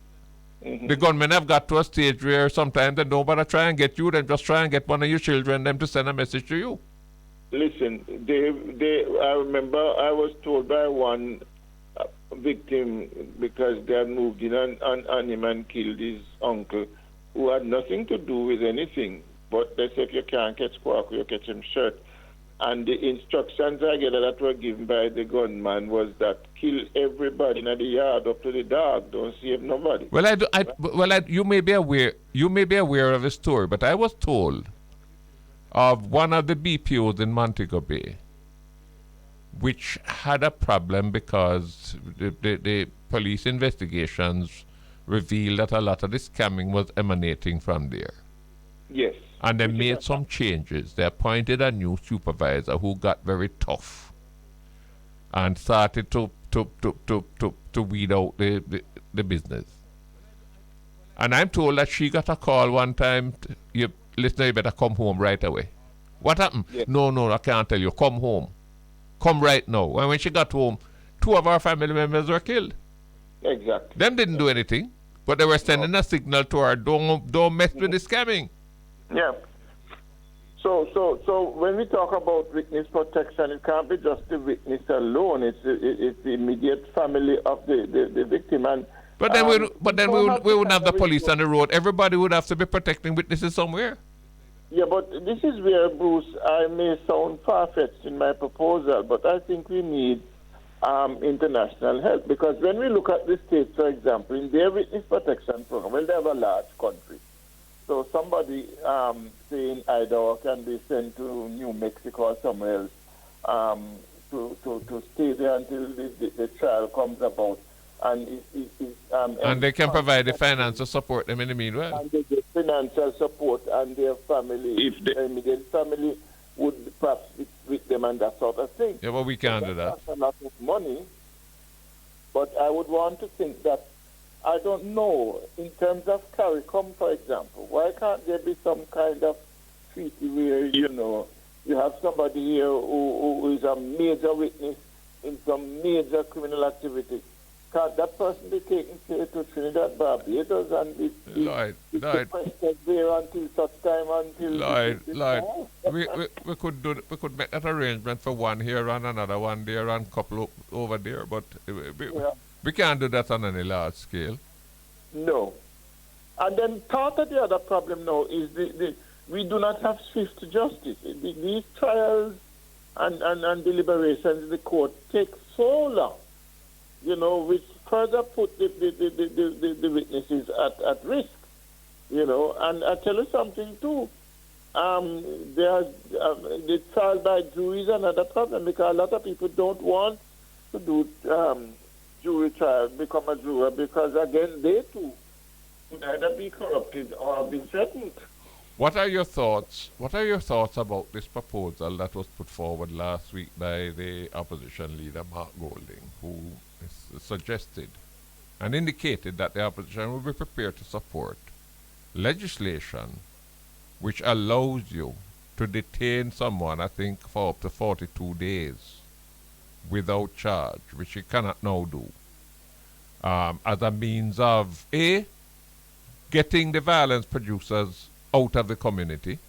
Mm-hmm. The gunmen have got to a stage where sometimes they don't bother try and get you, then just try and get one of your children them to send a message to you. Listen, I remember I was told by one victim because they had moved in on him and killed his uncle, who had nothing to do with anything. But they said if you can't catch Squawk, you catch him shirt. And the instructions I get that were given by the gunman was that kill everybody in the yard up to the dog, don't save nobody. You may be aware. You may be aware of the story, but I was told of one of the BPOs in Montego Bay, which had a problem because the police investigations revealed that a lot of the scamming was emanating from there. Yes. And they made some changes. They appointed a new supervisor who got very tough and started to weed out the business. And I'm told that she got a call one time, you better come home right away. What happened? Yes. No, I can't tell you. Come home. Come right now. And when she got home, 2 of our family members were killed. Exactly. Them didn't do anything, but they were sending a signal to her, don't mess with the scamming. Yeah. So when we talk about witness protection, it can't be just the witness alone. It's the immediate family of the victim. And But then we wouldn't have the police on the road. Everybody would have to be protecting witnesses somewhere. Yeah, but this is where, Bruce, I may sound far-fetched in my proposal, but I think we need international help, because when we look at the states, for example, in their witness protection program, well, they have a large country. So somebody, say in Idaho, can be sent to New Mexico or somewhere else to stay there until the trial comes about. And they can provide the financial support them in the meanwhile. And they get financial support, and their family, if the immediate family would perhaps be with them and that sort of thing. Yeah, but we can't do that. That's a lot of money. But I would want to think that, I don't know, in terms of CARICOM, for example, why can't there be some kind of treaty where, you have somebody here who is a major witness in some major criminal activity? Can't that person be taken to Trinidad, Barbados, and be sequestered there until such time until... Lloyd, we could make that arrangement for one here and another one there and couple over there, but we can't do that on any large scale. No. And then part of the other problem now is we do not have swift justice. These trials and deliberations in the court take so long, which further put the witnesses at risk, And I tell you something too. The trial by jury is another problem, because a lot of people don't want to do jury trial, become a juror, because again they too would either be corrupted or be threatened. What are your thoughts? What are your thoughts about this proposal that was put forward last week by the opposition leader Mark Golding, who suggested and indicated that the opposition will be prepared to support legislation which allows you to detain someone, I think, for up to 42 days without charge, which you cannot now do, as a means of getting the violence producers out of the community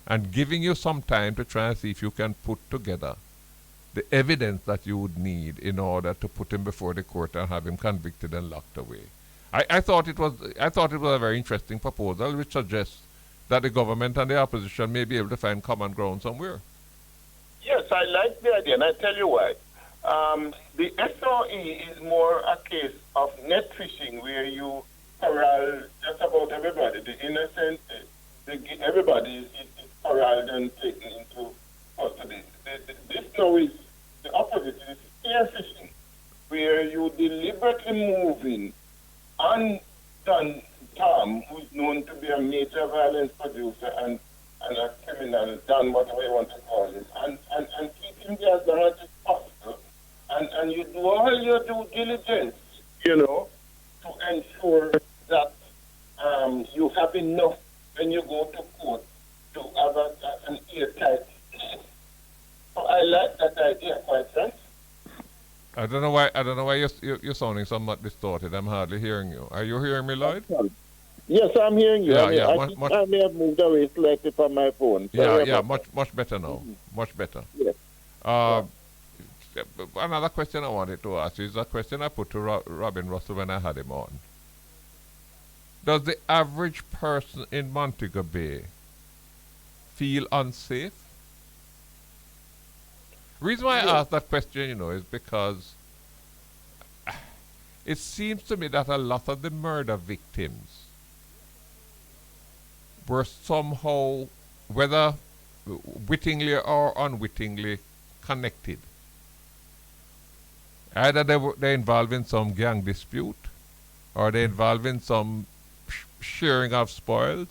and giving you some time to try and see if you can put together the evidence that you would need in order to put him before the court and have him convicted and locked away. I thought it was a very interesting proposal, which suggests that the government and the opposition may be able to find common ground somewhere. Yes, I like the idea, and I tell you why. The SOE is more a case of net fishing, where you corral just about everybody. The innocent, everybody is corralled and taken into custody. This now is the opposite. It's spear fishing, where you deliberately move in undone Tom, who is known to be a major violence producer and a criminal, done whatever you want to call it, and keep him there as long as it's possible. And you do all your due diligence, to ensure that you have enough when you go to court to have an airtight. So I like that idea, quite frankly. I don't know why you're sounding somewhat distorted. I'm hardly hearing you. Are you hearing me, Lloyd? Yes, I'm hearing you. I may have moved away slightly from my phone. Much better now. Much better. Yes. Another question I wanted to ask you is a question I put to Robin Russell when I had him on. Does the average person in Montego Bay feel unsafe? Reason why I asked that question, is because it seems to me that a lot of the murder victims were somehow, whether wittingly or unwittingly, connected. Either they're involved in some gang dispute, or they're involved in some sharing of spoils,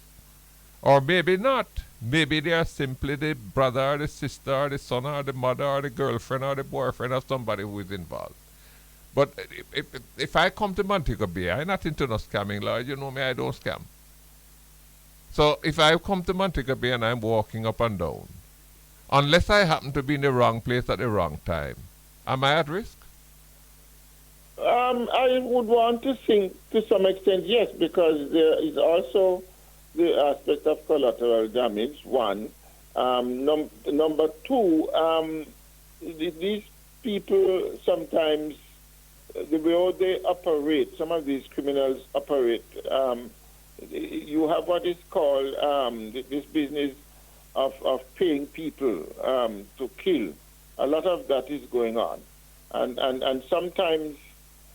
or maybe not. Maybe they are simply the brother or the sister or the son or the mother or the girlfriend or the boyfriend of somebody who is involved. But if I come to Montego Bay, I'm not into no scamming, Lloyd. You know me, I don't scam. So if I come to Montego Bay and I'm walking up and down, unless I happen to be in the wrong place at the wrong time, am I at risk? I would want to think to some extent, yes, because there is also the aspect of collateral damage, one. Number two, these people sometimes, the way they operate, some of these criminals operate, you have what is called this business of paying people to kill. A lot of that is going on. And sometimes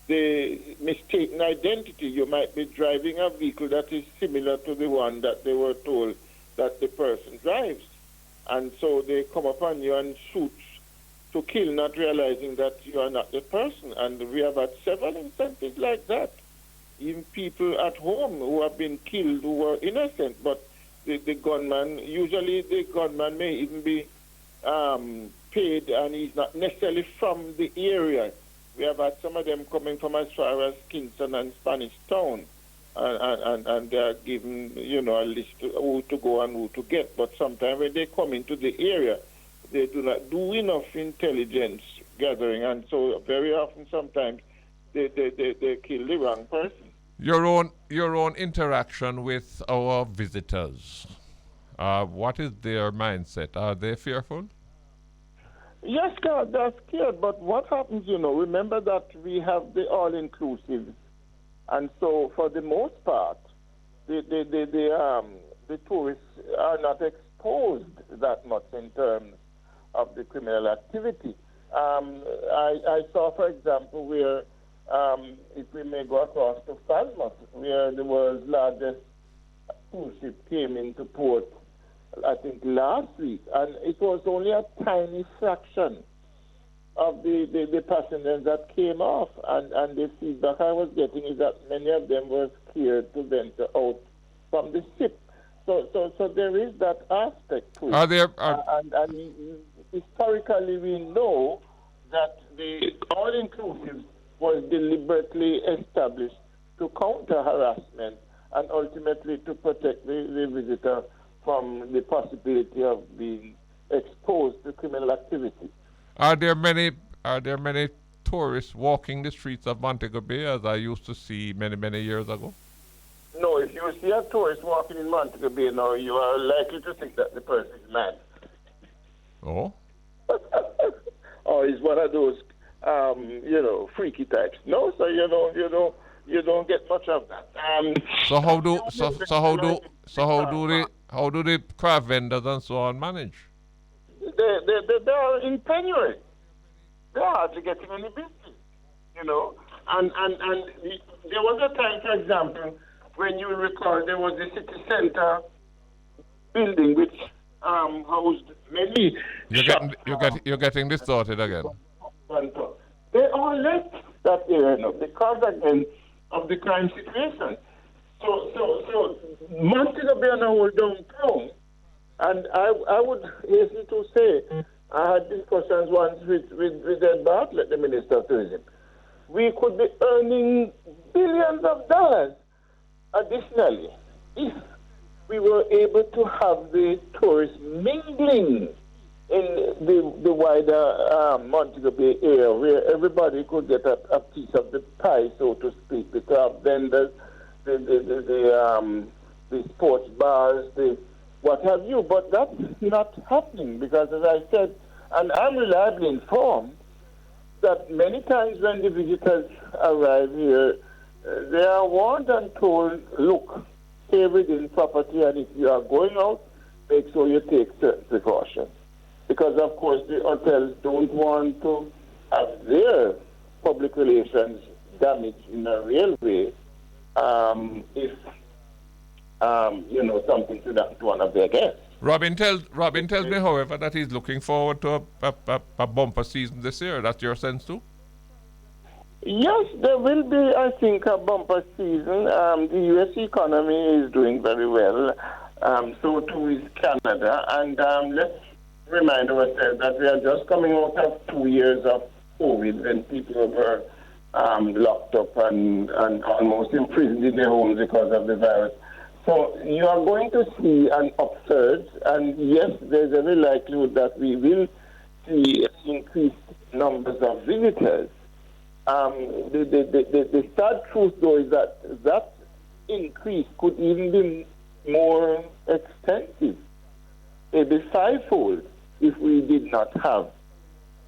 the mistaken identity, you might be driving a vehicle that is similar to the one that they were told that the person drives. And so they come upon you and shoot to kill, not realizing that you are not the person. And we have had several instances like that. Even people at home who have been killed who were innocent, but the gunman, usually the gunman may even be paid and he's not necessarily from the area. We have had some of them coming from as far as Kingston and Spanish Town, and they are given, a list of who to go and who to get. But sometimes when they come into the area, they do not do enough intelligence gathering, and so very often sometimes they kill the wrong person. Your own interaction with our visitors, what is their mindset? Are they fearful? Yes, God, they're scared. But what happens, remember that we have the all-inclusive. And so for the most part, the tourists are not exposed that much in terms of the criminal activity. I saw, for example, where, if we may go across to Falmouth, where the world's largest cruise ship came into port, I think last week, and it was only a tiny fraction of the passengers that came off, and the feedback I was getting is that many of them were scared to venture out from the ship. So there is that aspect to it. And historically we know that the all-inclusive was deliberately established to counter harassment and ultimately to protect the visitor from the possibility of being exposed to criminal activity. Are there many tourists walking the streets of Montego Bay as I used to see many years ago? No, if you see a tourist walking in Montego Bay now, you are likely to think that the person is mad. Oh? Or he's one of those, freaky types. No, so you don't get much of that. How do the craft vendors and so on manage? They are in penury. They are hardly getting any business, And there was a time, for example, when you recall, there was the city center building which housed many. You're getting distorted again. They all left that area now because again of the crime situation. So Montego Bay and whole downtown, and I would hasten to say, I had discussions once with Ed Bartlett, the Minister of Tourism. We could be earning billions of dollars additionally if we were able to have the tourists mingling in the wider Montego Bay area, where everybody could get a piece of the pie, so to speak, the craft vendors, the sports bars, the what have you. But that's not happening because, as I said, and I'm reliably informed, that many times when the visitors arrive here, they are warned and told, look, stay within property, and if you are going out, make sure you take certain precautions. because of course the hotels don't want to have their public relations damaged in a real way if something to that to one of their guests. Robin tells me, however, that he's looking forward to a bumper season this year. That's your sense too? Yes, there will be, I think, a bumper season. The U.S. economy is doing very well. So too is Canada. And let's remind ourselves that we are just coming out of 2 years of COVID when people were locked up and almost imprisoned in their homes because of the virus. So you are going to see an upsurge, and yes, there's every likelihood that we will see increased numbers of visitors. The sad truth, though, is that increase could even be more extensive, maybe fivefold, if we did not have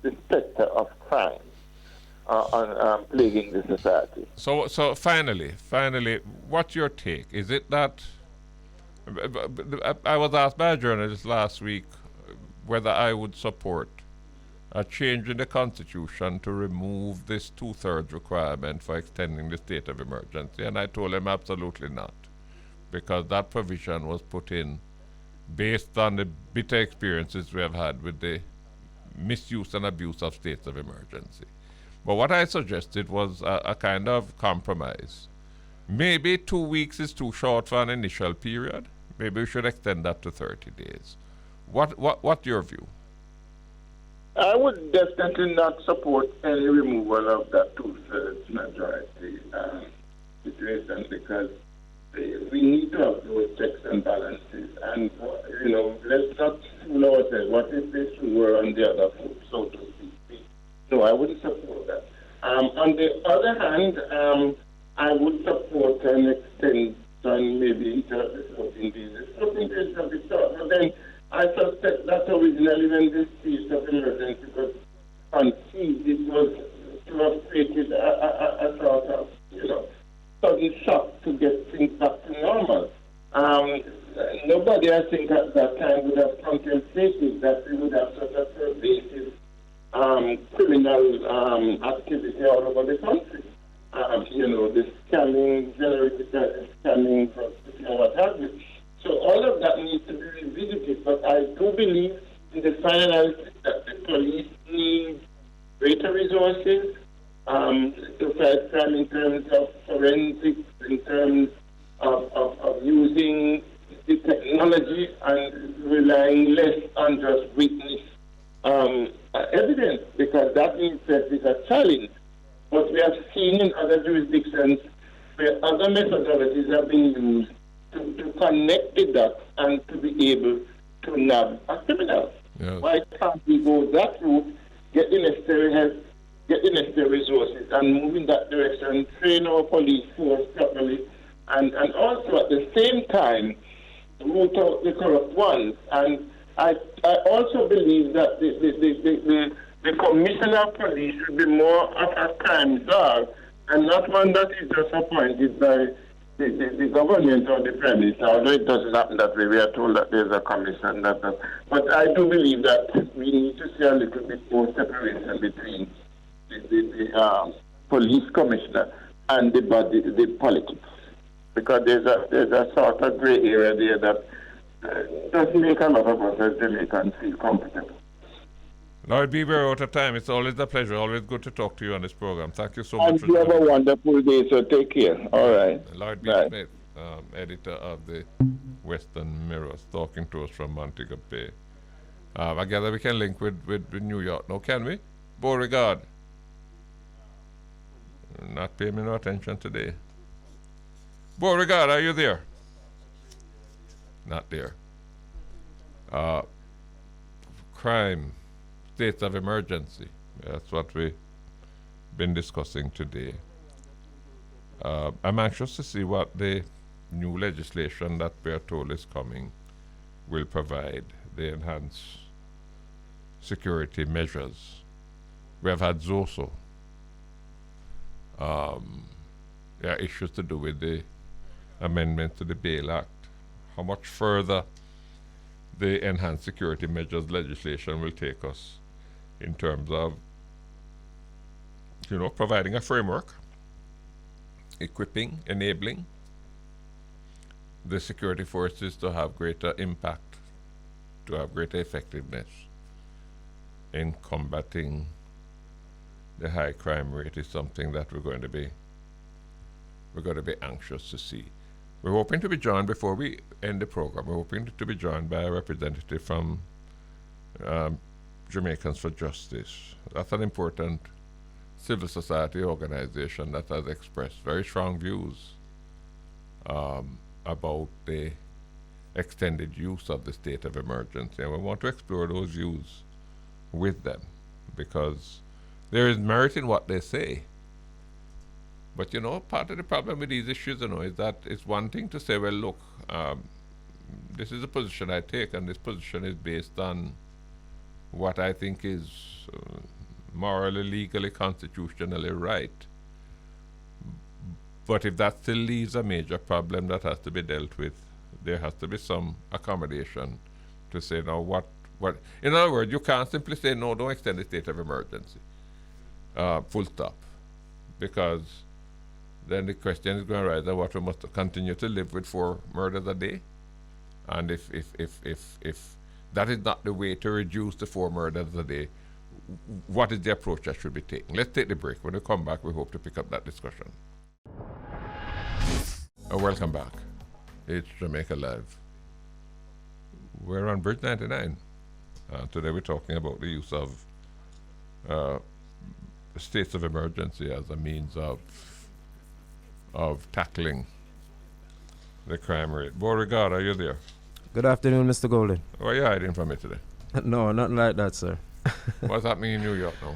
the specter of crime plaguing the society. So finally, what's your take? Is it that I was asked by a journalist last week whether I would support a change in the Constitution to remove this 2/3 requirement for extending the state of emergency, and I told him absolutely not, because that provision was put in based on the bitter experiences we have had with the misuse and abuse of states of emergency. But what I suggested was a kind of compromise. Maybe 2 weeks is too short for an initial period. Maybe we should extend that to 30 days. What's your view? I would definitely not support any removal of that 2/3 majority situation, because we need to have those checks and balances. And, let's not fool ourselves. What if this were on the other foot, so to speak? No, I wouldn't support that. On the other hand, I would support an extension, maybe into the 14 days. The 14 days of the start. But then I suspect that originally when this state of emergency was conceived, it was to have created a sort of, sudden shock to get things back to normal. Nobody, I think, at that time would have contemplated that we would have such a pervasive criminal activity all over the country. The scamming, generated scamming, prostitution, what have you. So all of that needs to be revisited. But I do believe in the final analysis that the police need greater resources to fight crime in terms of forensics, in terms of using the technology and relying less on just witness evidence, because that in itself is a challenge. But we have seen in other jurisdictions where other methodologies have been used to connect the dots and to be able to nab a criminal. Yes. Why can't we go that route, get the necessary help, get the necessary resources, and move in that direction, train our police force properly, and also at the same time root out the corrupt ones. And I also believe that the commissioner of police should be more of a crime czar, and not one that is just appointed by the government or the Prime Minister, although it doesn't happen that way. We are told that there's a commission. But I do believe that we need to see a little bit more separation between the police commissioner and the politics, because there's a sort of gray area there that doesn't make a lot of us as Jamaicans feel comfortable. Lloyd, we're out of time. It's always a pleasure. Always good to talk to you on this program. Thank you so much. And you have a wonderful day, so take care. All right. Lloyd B. Smith, editor of the Western Mirror, talking to us from Montego Bay. I gather we can link with New York now, can we? Beauregard. Not paying me no attention today. Beauregard, are you there? Not there. Crime. State of emergency. That's what we've been discussing today. I'm anxious to see what the new legislation that we are told is coming will provide, the enhanced security measures. We have had ZOSO. There are issues to do with the amendment to the Bail Act. How much further the enhanced security measures legislation will take us in terms of, providing a framework, equipping, enabling the security forces to have greater impact, to have greater effectiveness in combating the high crime rate is something that we're going to be anxious to see. We're hoping to be joined, before we end the program, we're hoping to be joined by a representative from Jamaicans for Justice. That's an important civil society organization that has expressed very strong views about the extended use of the state of emergency. And we want to explore those views with them, because there is merit in what they say. But part of the problem with these issues, is that it's one thing to say, well, look, this is a position I take, and this position is based on what I think is morally, legally, constitutionally right. But if that still leaves a major problem that has to be dealt with, there has to be some accommodation to say, now what, in other words, you can't simply say, no, don't extend the state of emergency, full stop, because then the question is going to rise that what, we must continue to live with 4 murders a day? And if that is not the way to reduce the 4 murders a day, what is the approach that should be taken? Let's take the break. When we come back, we hope to pick up that discussion. Welcome back. It's Jamaica Live. We're on Bridge 99. Today we're talking about the use of states of emergency as a means of tackling the crime rate. Beauregard, are you there? Good afternoon, Mr. Golden. Why are you hiding from me today? No, nothing like that, sir. What's happening in New York now?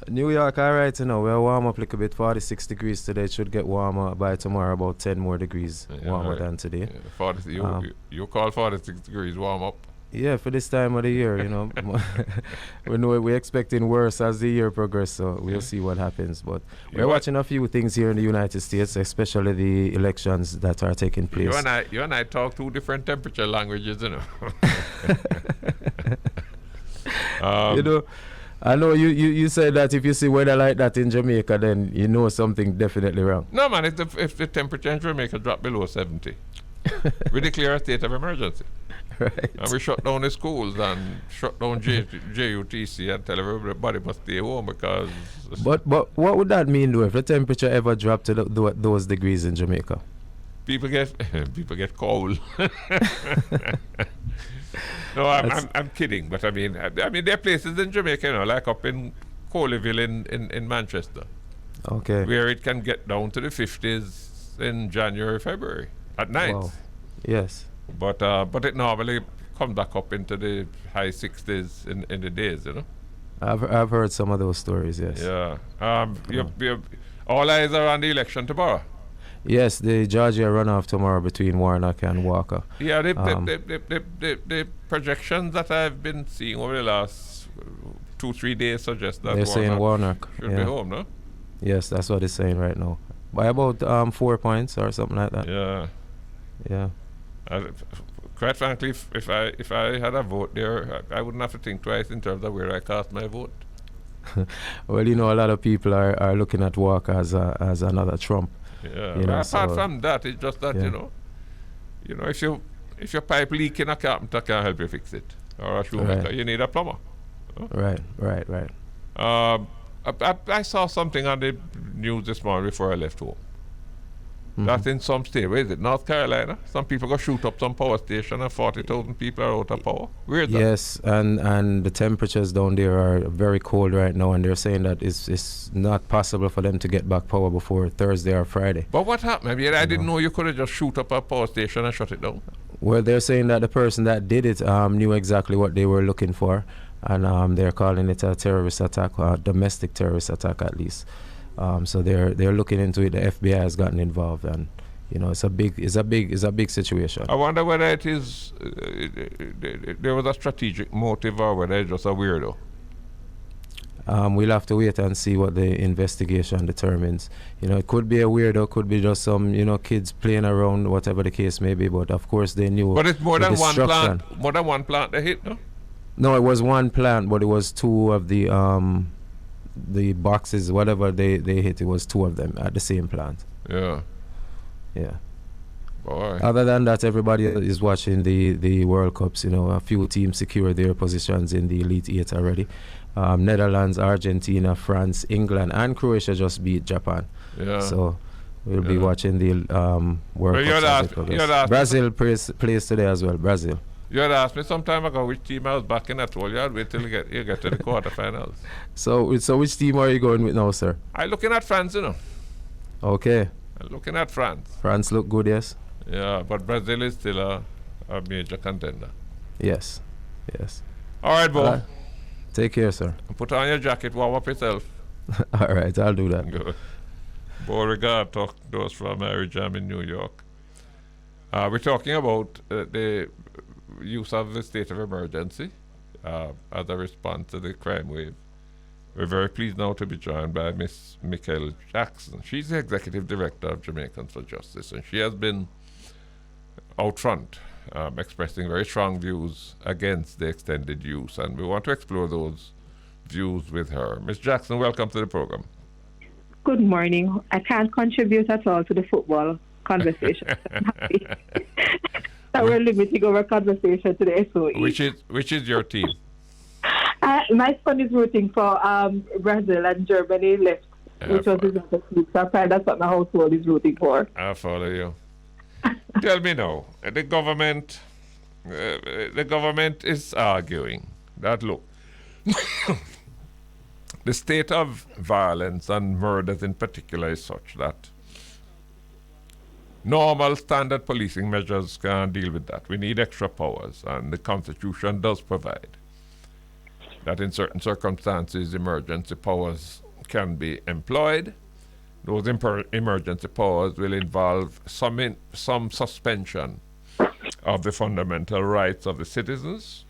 New York, all right, we'll warm up a little bit, 46 degrees today. It should get warmer by tomorrow, about 10 more degrees warmer than today. Yeah, you call 46 degrees warm up? Yeah, for this time of the year, we know we're expecting worse as the year progresses, so we'll see what happens. But we're watching a few things here in the United States, especially the elections that are taking place. You and I talk 2 different temperature languages, I know you said that if you see weather like that in Jamaica, then you know something definitely wrong. No, man, if the temperature in Jamaica drop below 70, we declare a state of emergency. Right. And we shut down the schools and shut down JUTC and tell everybody must stay home because... But what would that mean, though, if the temperature ever dropped to those degrees in Jamaica? People get cold. No, I'm kidding, but I mean there are places in Jamaica, like up in Coleyville in Manchester, okay, where it can get down to the 50s in January, February at night. Wow. Yes. But it normally comes back up into the high 60s in the days, I've heard some of those stories, yes. Yeah. All eyes are on the election tomorrow. Yes, the Georgia runoff tomorrow between Warnock and Walker. Yeah, the projections that I've been seeing over the last 2-3 days suggest that they're saying Warnock should be home, no? Yes, that's what it's saying right now. By about 4 points or something like that. Yeah. Yeah. Quite frankly, if I had a vote there, I wouldn't have to think twice in terms of where I cast my vote. Well, a lot of people are looking at Walker as another Trump. Yeah. Apart from that, it's just that if your pipe leak in a carpenter can't help you fix it, or a shoemaker, you need a plumber. Right. I saw something on the news this morning before I left home. That in some state, where is it? North Carolina. Some people go shoot up some power station and 40,000 people are out of power. Where is that? Yes, and the temperatures down there are very cold right now, and they're saying that it's not possible for them to get back power before Thursday or Friday. But what happened? I didn't know you could have just shoot up a power station and shut it down. Well, they're saying that the person that did it knew exactly what they were looking for, and they're calling it a terrorist attack, or a domestic terrorist attack at least. So they're looking into it. The FBI has gotten involved, and it's a big situation. I wonder whether it is there was a strategic motive or whether it's just a weirdo. We'll have to wait and see what the investigation determines. It could be a weirdo, could be just some, kids playing around, whatever the case may be. But of course they knew. But it's more the than one destruction. plant. More than one plant they hit, no? No, it was one plant, but it was two of the boxes, whatever they hit. It was two of them at the same plant. Yeah. Yeah. Boy. Other than that, everybody is watching the World Cups. A few teams secured their positions in the Elite Eight already. Netherlands, Argentina, France, England, and Croatia just beat Japan. Yeah. So we'll be watching the World But Cups as it progresses. Brazil plays today as well. Brazil. You had asked me some time ago which team I was backing. I told you I'd wait till you get to the quarterfinals. So which team are you going with now, sir? I'm looking at France, Okay. I'm looking at France. France look good, yes? Yeah, but Brazil is still a major contender. Yes. All right, Bo. Take care, sir. Put on your jacket, warm up yourself. All right, I'll do that. Good. Beauregard talk to us from Mary Jam in New York. We're talking about the use of the state of emergency as a response to the crime wave. We're very pleased now to be joined by Miss Mikel Jackson. She's the Executive Director of Jamaicans for Justice, and she has been out front expressing very strong views against the extended use, and we want to explore those views with her. Ms. Jackson, welcome to the program. Good morning. I can't contribute at all to the football conversation. I'm happy that we're limiting our conversation to the SOE. Which is your team? My son is rooting for Brazil, and Germany left, which was his other team. So that's what my household is rooting for. I follow you. Tell me now, the government is arguing that, look, the state of violence and murders in particular is such that normal standard policing measures can't deal with that. We need extra powers, and the Constitution does provide that in certain circumstances emergency powers can be employed. Those emergency powers will involve some suspension of the fundamental rights of the citizens.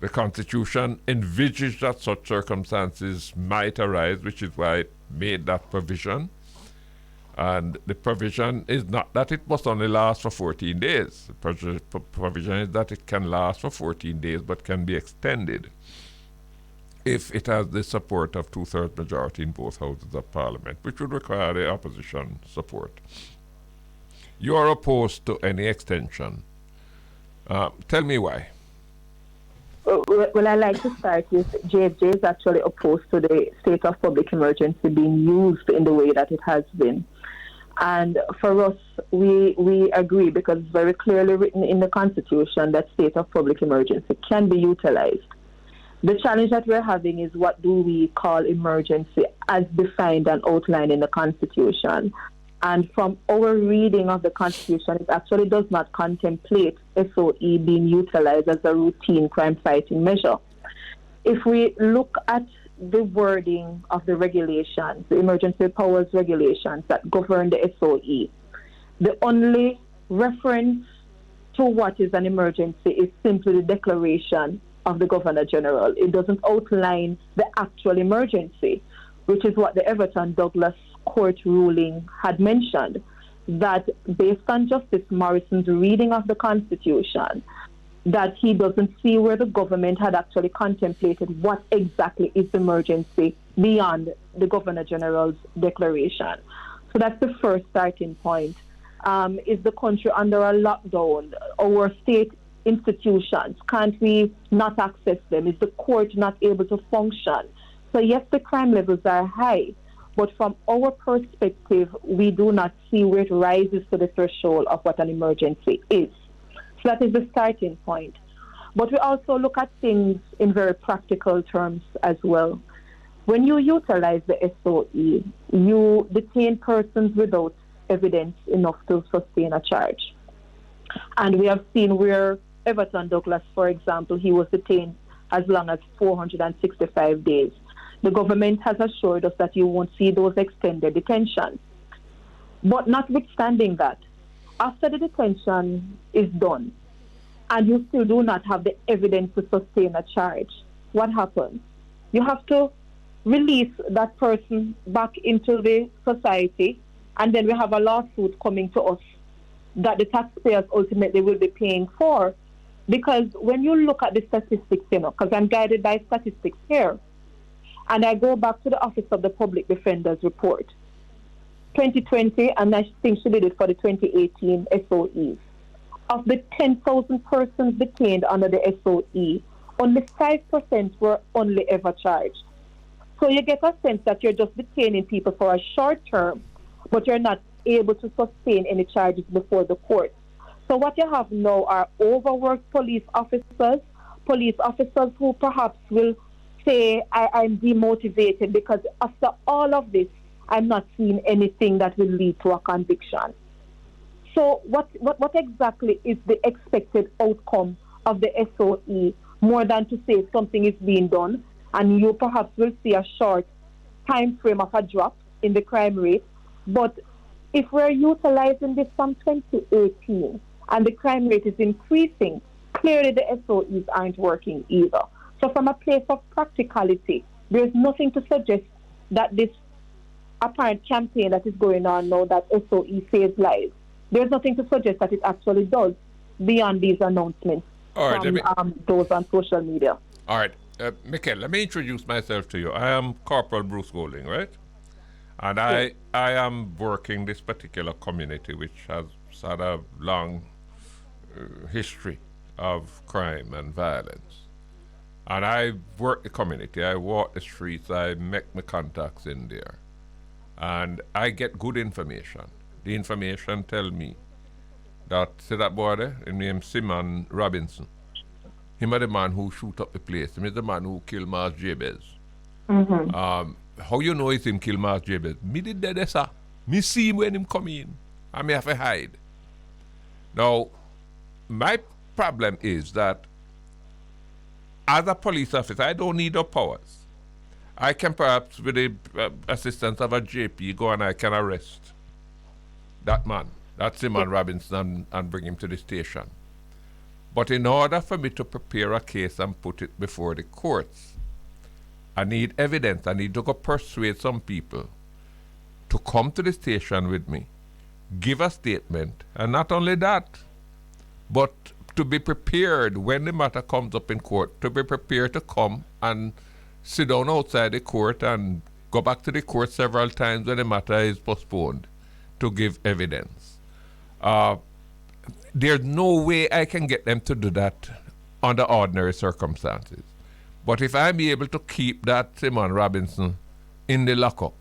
The Constitution envisaged that such circumstances might arise, which is why it made that provision. And the provision is not that it must only last for 14 days. The provision is that it can last for 14 days but can be extended if it has the support of two-thirds majority in both houses of Parliament, which would require the opposition support. You are opposed to any extension. Tell me why. Well, I like to start with JFJ is actually opposed to the state of public emergency being used in the way that it has been. And for us, we agree because it's very clearly written in the Constitution that state of public emergency can be utilized. The challenge that we're having is what do we call emergency as defined and outlined in the Constitution. And from our reading of the Constitution, it actually does not contemplate SOE being utilized as a routine crime-fighting measure. If we look at the wording of the regulations, the emergency powers regulations that govern the SOE, the only reference to what is an emergency is simply the declaration of the Governor General. It doesn't outline the actual emergency, which is what the Everton Douglas court ruling had mentioned, that based on Justice Morrison's reading of the Constitution, that he doesn't see where the government had actually contemplated what exactly is emergency beyond the Governor General's declaration. So that's the first starting point. Is the country under a lockdown? Our state institutions, can't we not access them? Is the court not able to function? So yes, the crime levels are high, but from our perspective, we do not see where it rises to the threshold of what an emergency is. So that is the starting point. But we also look at things in very practical terms as well. When you utilize the SOE, you detain persons without evidence enough to sustain a charge. And we have seen where Everton Douglas, for example, he was detained as long as 465 days. The government has assured us that you won't see those extended detentions. But notwithstanding that, after the detention is done, and you still do not have the evidence to sustain a charge, what happens? You have to release that person back into the society, and then we have a lawsuit coming to us that the taxpayers ultimately will be paying for. Because when you look at the statistics, because I'm guided by statistics here, and I go back to the Office of the Public Defender's report, 2020, and I think she did it for the 2018 SOEs. Of the 10,000 persons detained under the SOE, only 5% were only ever charged. So you get a sense that you're just detaining people for a short term, but you're not able to sustain any charges before the court. So what you have now are overworked police officers who perhaps will say, I'm demotivated because after all of this, I'm not seeing anything that will lead to a conviction. So what exactly is the expected outcome of the SOE, more than to say something is being done, and you perhaps will see a short time frame of a drop in the crime rate. But if we're utilizing this from 2018 and the crime rate is increasing, clearly the SOEs aren't working either. So from a place of practicality, there's nothing to suggest that this apparent campaign that is going on now, that SOE saves lives, there's nothing to suggest that it actually does beyond these announcements from those on social media. All right. Mikel, let me introduce myself to you. I am Corporal Bruce Golding, right? And I am working this particular community, which has had a long history of crime and violence. And I work the community, I walk the streets, I make my contacts in there. And I get good information. The information tell me that, see that boy there, his name Simon Robinson. Him is the man who shoot up the place. Him is the man who killed Mars Jabez. How you know it's him kill Mars Jabez? Me did that, sir. Me see him when him come in. And me have to hide. Now, my problem is that as a police officer, I don't need no powers. I can perhaps, with the assistance of a JP, go and I can arrest that man, that Simon Robinson, and bring him to the station. But in order for me to prepare a case and put it before the courts, I need evidence. I need to go persuade some people to come to the station with me, give a statement, and not only that, but to be prepared when the matter comes up in court, to be prepared to come and sit down outside the court and go back to the court several times when the matter is postponed to give evidence. There's no way I can get them to do that under ordinary circumstances. But if I'm able to keep that Simon Robinson in the lockup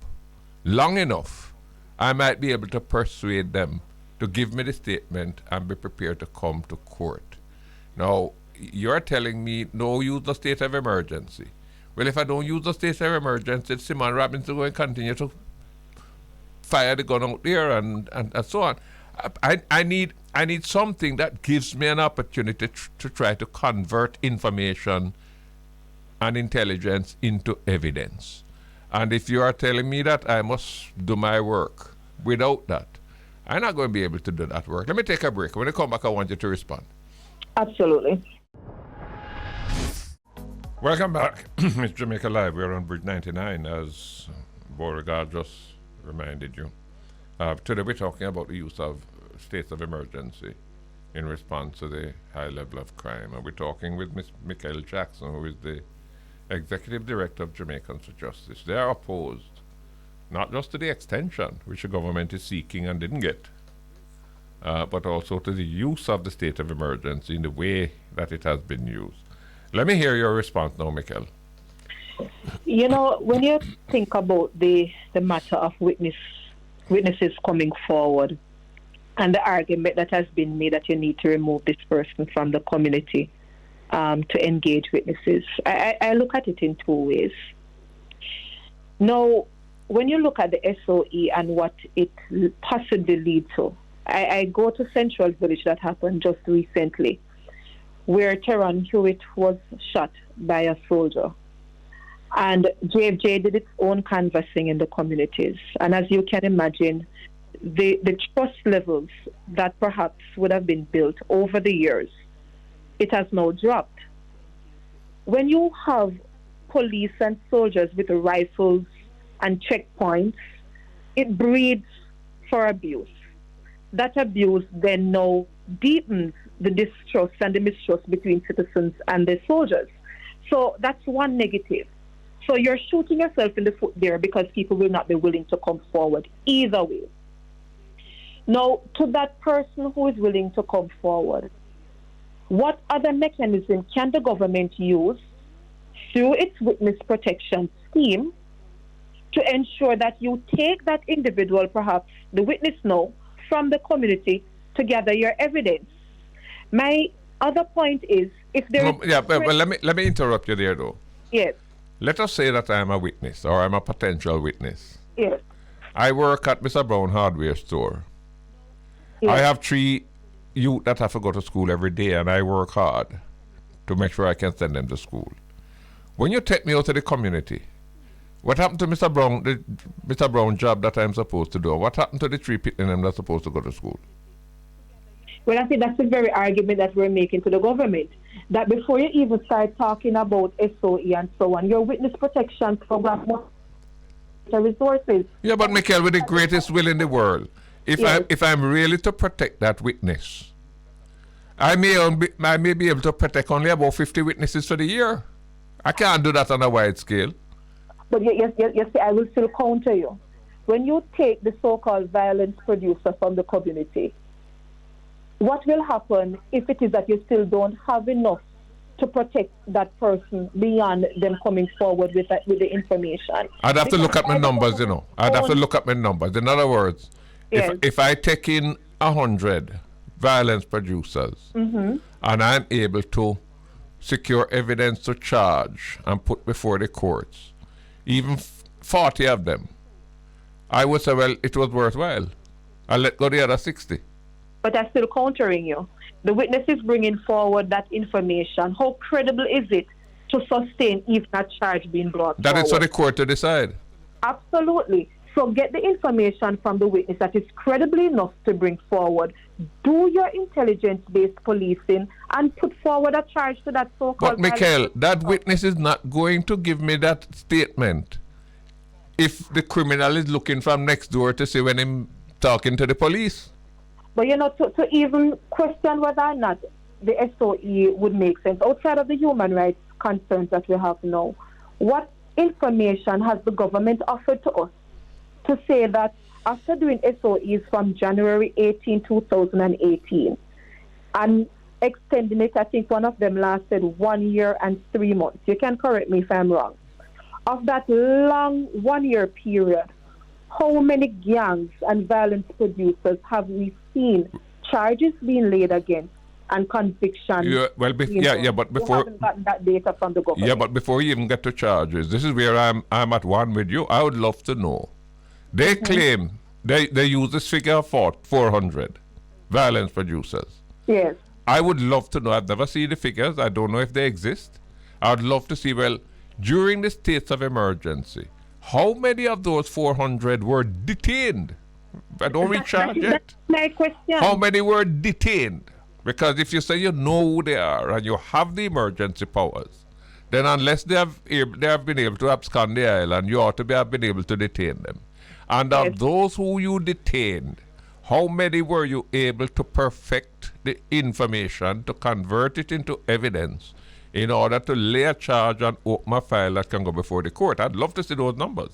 long enough, I might be able to persuade them to give me the statement and be prepared to come to court. Now, you're telling me no use the state of emergency. Well, if I don't use the state of emergency, Simon Robinson will continue to fire the gun out there and so on. I need something that gives me an opportunity to try to convert information and intelligence into evidence. And if you are telling me that I must do my work without that, I'm not going to be able to do that work. Let me take a break. When I come back, I want you to respond. Absolutely. Welcome back. It's Jamaica Live. We're on Bridge 99, as Beauregard just reminded you. Today we're talking about the use of states of emergency in response to the high level of crime. And we're talking with Ms. Mikel Jackson, who is the Executive Director of Jamaicans for Justice. They are opposed not just to the extension, which the government is seeking and didn't get, but also to the use of the state of emergency in the way that it has been used. Let me hear your response now, Mikel. You know, when you think about the matter of witnesses coming forward and the argument that has been made that you need to remove this person from the community to engage witnesses, I look at it in two ways. Now, when you look at the SOE and what it possibly leads to, I go to Central Village that happened just recently, where Teron Hewitt was shot by a soldier. And JFJ did its own canvassing in the communities. And as you can imagine, the trust levels that perhaps would have been built over the years, it has now dropped. When you have police and soldiers with rifles and checkpoints, it breeds for abuse. That abuse then now deepens the distrust and the mistrust between citizens and the soldiers. So that's one negative. So you're shooting yourself in the foot there because people will not be willing to come forward either way. Now, to that person who is willing to come forward, what other mechanism can the government use through its witness protection scheme to ensure that you take that individual, perhaps the witness now, from the community to gather your evidence? My other point is, if there is... Yeah, but let me interrupt you there, though. Yes. Let us say that I am a witness, or I'm a potential witness. Yes. I work at Mr. Brown hardware store. Yes. I have 3 youth that have to go to school every day, and I work hard to make sure I can send them to school. When you take me out to the community, what happened to Mr. Brown, the Mr. Brown job that I'm supposed to do? What happened to the 3 people that are supposed to go to school? Well, I think that's the very argument that we're making to the government, that before you even start talking about SOE and so on, your witness protection program must have resources. Yeah, but Mikel, with the greatest will in the world, if I'm really to protect that witness, I may be able to protect only about 50 witnesses for the year. I can't do that on a wide scale. But yes, I will still counter you. When you take the so-called violence producer from the community, what will happen if it is that you still don't have enough to protect that person beyond them coming forward with the information? I'd have to look at my numbers, you know. I'd have to look at my numbers. In other words, yes. if I take in 100 violence producers and I'm able to secure evidence to charge and put before the courts, even 40 of them, I would say, well, it was worthwhile. I'll let go the other 60. But I'm still countering you. The witness is bringing forward that information. How credible is it to sustain even a charge being brought forward? That is for the court to decide. Absolutely. So get the information from the witness that is credible enough to bring forward. Do your intelligence-based policing and put forward a charge to that so-called... But Mikel, that witness is not going to give me that statement if the criminal is looking from next door to see when I'm talking to the police. But, you know, to even question whether or not the SOE would make sense, outside of the human rights concerns that we have now, what information has the government offered to us to say that after doing SOEs from January 18, 2018, and extending it, I think one of them lasted 1 year and 3 months. You can correct me if I'm wrong. Of that long 1 year period, how many gangs and violence producers have we seen charges being laid against and convictions? Yeah, well, but before... We haven't gotten that data from the government. Yeah, but before you even get to charges, this is where I'm at one with you. I would love to know. They claim, they use this figure of 400 violence producers. Yes. I would love to know. I've never seen the figures. I don't know if they exist. I would love to see, well, during the states of emergency, how many of those 400 were detained? I don't recharge yet. That's my question. How many were detained? Because if you say you know who they are and you have the emergency powers, then unless they have been able to abscond the island, you ought to have been able to detain them. And of those who you detained, how many were you able to perfect the information to convert it into evidence in order to lay a charge and open a file that can go before the court? I'd love to see those numbers.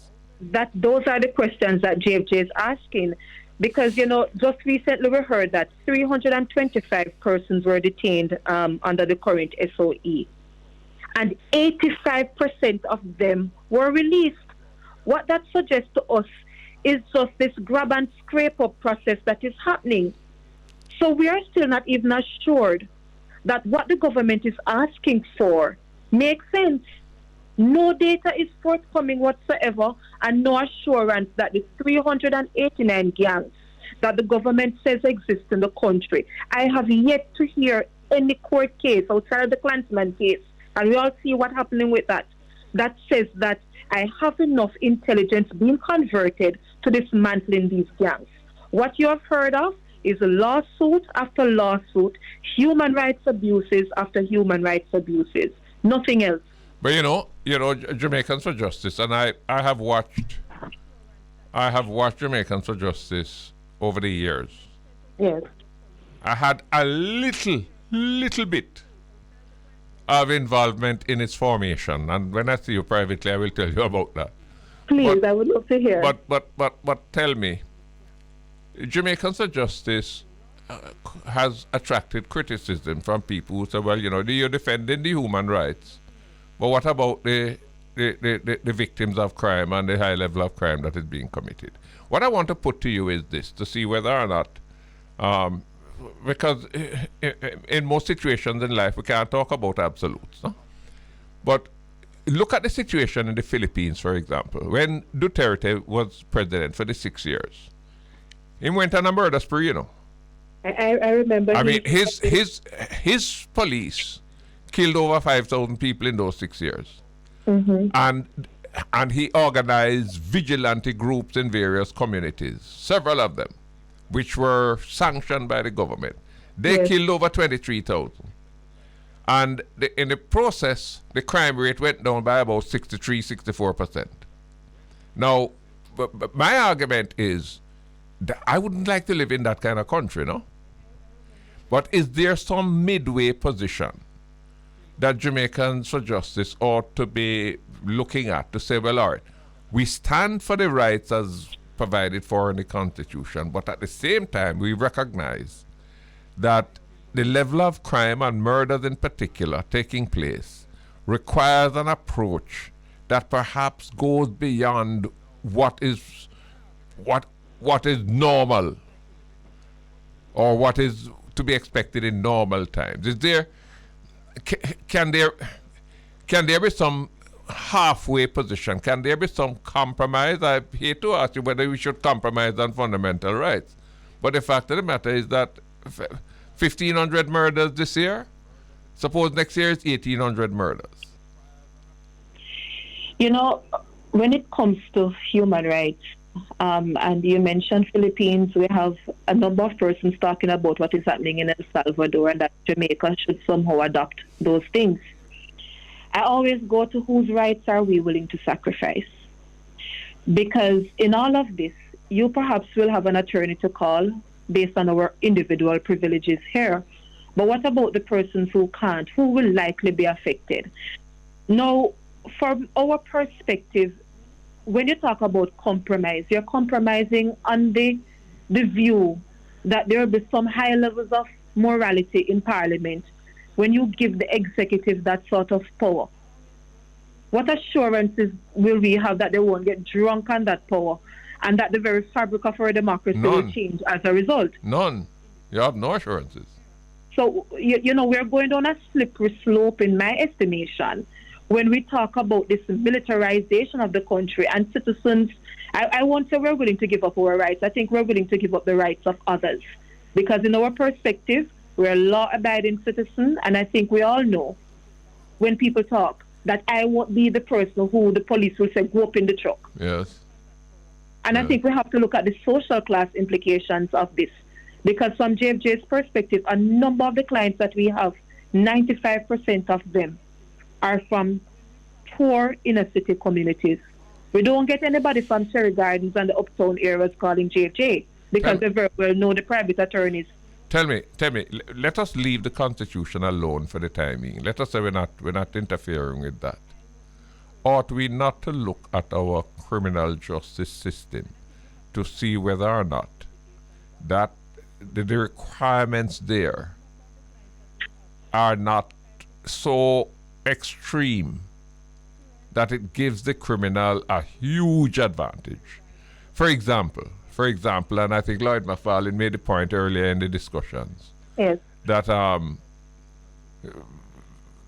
Those are the questions that JFJ is asking. Because, you know, just recently we heard that 325 persons were detained under the current SOE. And 85% of them were released. What that suggests to us is just this grab and scrape up process that is happening. So we are still not even assured that what the government is asking for makes sense. No data is forthcoming whatsoever, and no assurance that the 389 gangs that the government says exist in the country. I have yet to hear any court case outside of the Klansman case, and we all see what's happening with that says that I have enough intelligence being converted to dismantling these gangs. What you have heard of is lawsuit after lawsuit, human rights abuses after human rights abuses, nothing else. But you know, Jamaicans for Justice, and I have watched Jamaicans for Justice over the years. Yes. I had a little bit of involvement in its formation, and when I see you privately, I will tell you about that. Please, I would love to hear. But tell me, Jamaicans for Justice has attracted criticism from people who say, well, you're defending the human rights, but what about the victims of crime and the high level of crime that is being committed? What I want to put to you is this, to see whether or not, because in most situations in life we can't talk about absolutes, no? But look at the situation in the Philippines, for example. When Duterte was president for the 6 years, he went on a murder spree, I remember. I mean, his police killed over 5,000 people in those 6 years. Mm-hmm. And he organized vigilante groups in various communities, several of them, which were sanctioned by the government. They killed over 23,000. And in the process, the crime rate went down by about 63-64%. Now, but my argument is that I wouldn't like to live in that kind of country, no? But is there some midway position that Jamaicans for Justice ought to be looking at to say, well, all right, we stand for the rights as provided for in the Constitution, but at the same time, we recognize that the level of crime and murders in particular taking place requires an approach that perhaps goes beyond what is normal or what is to be expected in normal times. Can there be some halfway position? Can there be some compromise? I hate to ask you whether we should compromise on fundamental rights, but the fact of the matter is that 1,500 murders this year, suppose next year is 1,800 murders. When it comes to human rights, and you mentioned Philippines, we have a number of persons talking about what is happening in El Salvador and that Jamaica should somehow adopt those things. I always go to whose rights are we willing to sacrifice? Because in all of this, you perhaps will have an attorney to call based on our individual privileges here. But what about the persons who can't, who will likely be affected? Now, from our perspective, when you talk about compromise, you're compromising on the view that there will be some high levels of morality in Parliament when you give the executive that sort of power. What assurances will we have that they won't get drunk on that power and that the very fabric of our democracy will change as a result? None. You have no assurances. So, we're going down a slippery slope, in my estimation, when we talk about this militarization of the country and citizens. I won't say we're willing to give up our rights. I think we're willing to give up the rights of others. Because in our perspective, we're a law-abiding citizen, and I think we all know when people talk that I won't be the person who the police will say, go up in the truck. Yes. And I think we have to look at the social class implications of this. Because from JFJ's perspective, a number of the clients that we have, 95% of them are from poor inner city communities. We don't get anybody from Cherry Gardens and the uptown areas calling JFJ because they very well know the private attorneys. Tell me, let us leave the Constitution alone for the time being. Let us say we're not interfering with that. Ought we not to look at our criminal justice system to see whether or not that the requirements there are not so extreme that it gives the criminal a huge advantage? For example, and I think Lloyd McFarlane made the point earlier in the discussions, yes, that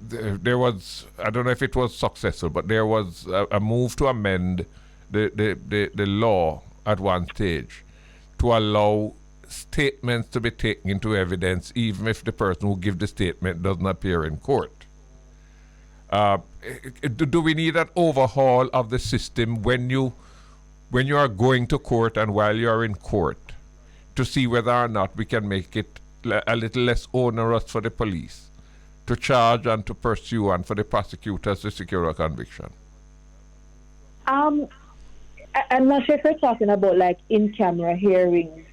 there was, I don't know if it was successful, but there was a move to amend the law at one stage to allow statements to be taken into evidence even if the person who gives the statement doesn't appear in court. Do we need an overhaul of the system when you are going to court and while you are in court to see whether or not we can make it a little less onerous for the police to charge and to pursue and for the prosecutors to secure a conviction? I'm not sure if we're talking about like in-camera hearings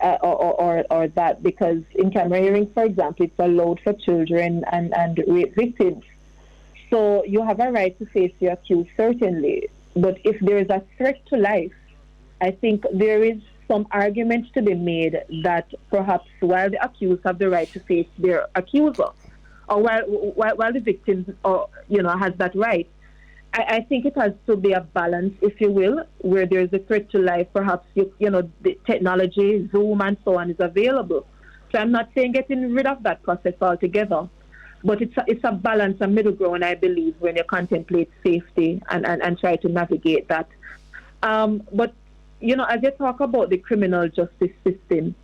or that, because in-camera hearings, for example, it's allowed for children and rape victims. So you have a right to face your accused, certainly. But if there is a threat to life, I think there is some argument to be made that perhaps while the accused have the right to face their accuser, or while the victim has that right, I think it has to be a balance, if you will, where there's a threat to life. Perhaps the technology, Zoom, and so on is available. So I'm not saying getting rid of that process altogether, but it's a balance, a middle ground, I believe, when you contemplate safety and try to navigate that. But as you talk about the criminal justice system,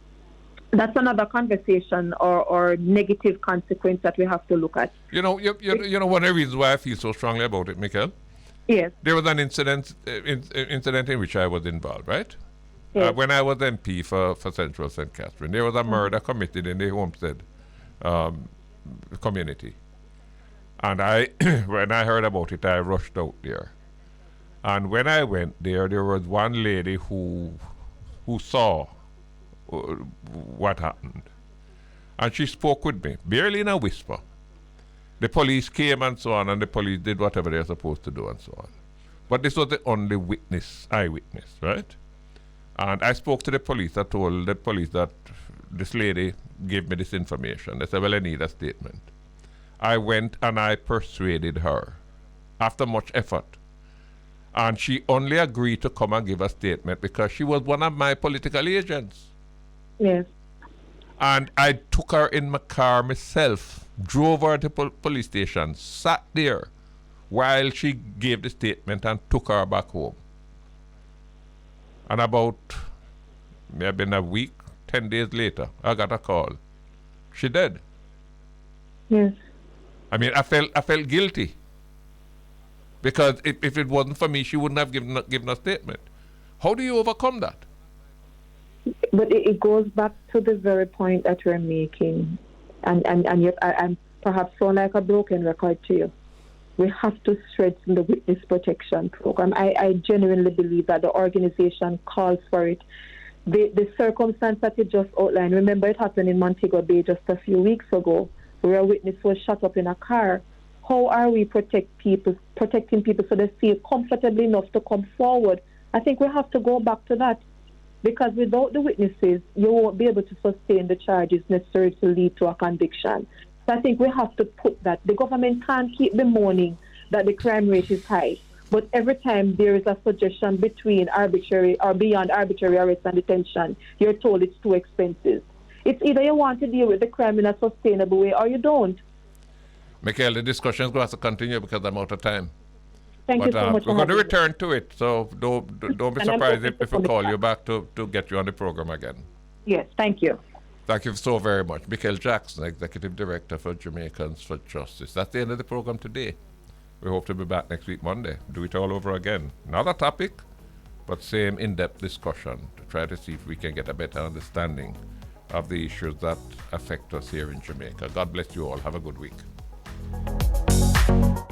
that's another conversation or negative consequence that we have to look at. One of the reasons why I feel so strongly about it, Mikel. Yes. There was an incident in which I was involved, right? Yes. When I was MP for Central St. Catherine, there was a murder committed in the Homestead community. And when I heard about it, I rushed out there. And when I went there was one lady who saw what happened. And she spoke with me, barely in a whisper. The police came and so on, and the police did whatever they're supposed to do and so on. But this was the only eyewitness, right? And I spoke to the police. I told the police that this lady gave me this information. They said, well, I need a statement. I went and I persuaded her after much effort. And she only agreed to come and give a statement because she was one of my political agents. Yes. And I took her in my car myself, drove her to police station, sat there while she gave the statement and took her back home. And about maybe a week, 10 days later, I got a call. She dead. Yes. I mean, I felt guilty. Because if it wasn't for me, she wouldn't have given a statement. How do you overcome that? But it goes back to the very point that we're making. And yet I'm perhaps sound like a broken record to you. We have to strengthen the witness protection program. I genuinely believe that the organization calls for it. The circumstance that you just outlined, remember it happened in Montego Bay just a few weeks ago, where a witness was shot up in a car. How are we protecting people so they feel comfortable enough to come forward? I think we have to go back to that, because without the witnesses, you won't be able to sustain the charges necessary to lead to a conviction. So I think we have to put that. The government can't keep bemoaning that the crime rate is high, but every time there is a suggestion between arbitrary or beyond arbitrary arrest and detention, you're told it's too expensive. It's either you want to deal with the crime in a sustainable way or you don't. Mikel, the discussion is going to continue because I'm out of time. Thank you so much. We're going to return to it, so don't be surprised if we call you back to get you on the program again. Yes, thank you. Thank you so very much. Mikel Jackson, Executive Director for Jamaicans for Justice. That's the end of the program today. We hope to be back next week, Monday. Do it all over again. Another topic, but same in-depth discussion to try to see if we can get a better understanding of the issues that affect us here in Jamaica. God bless you all. Have a good week.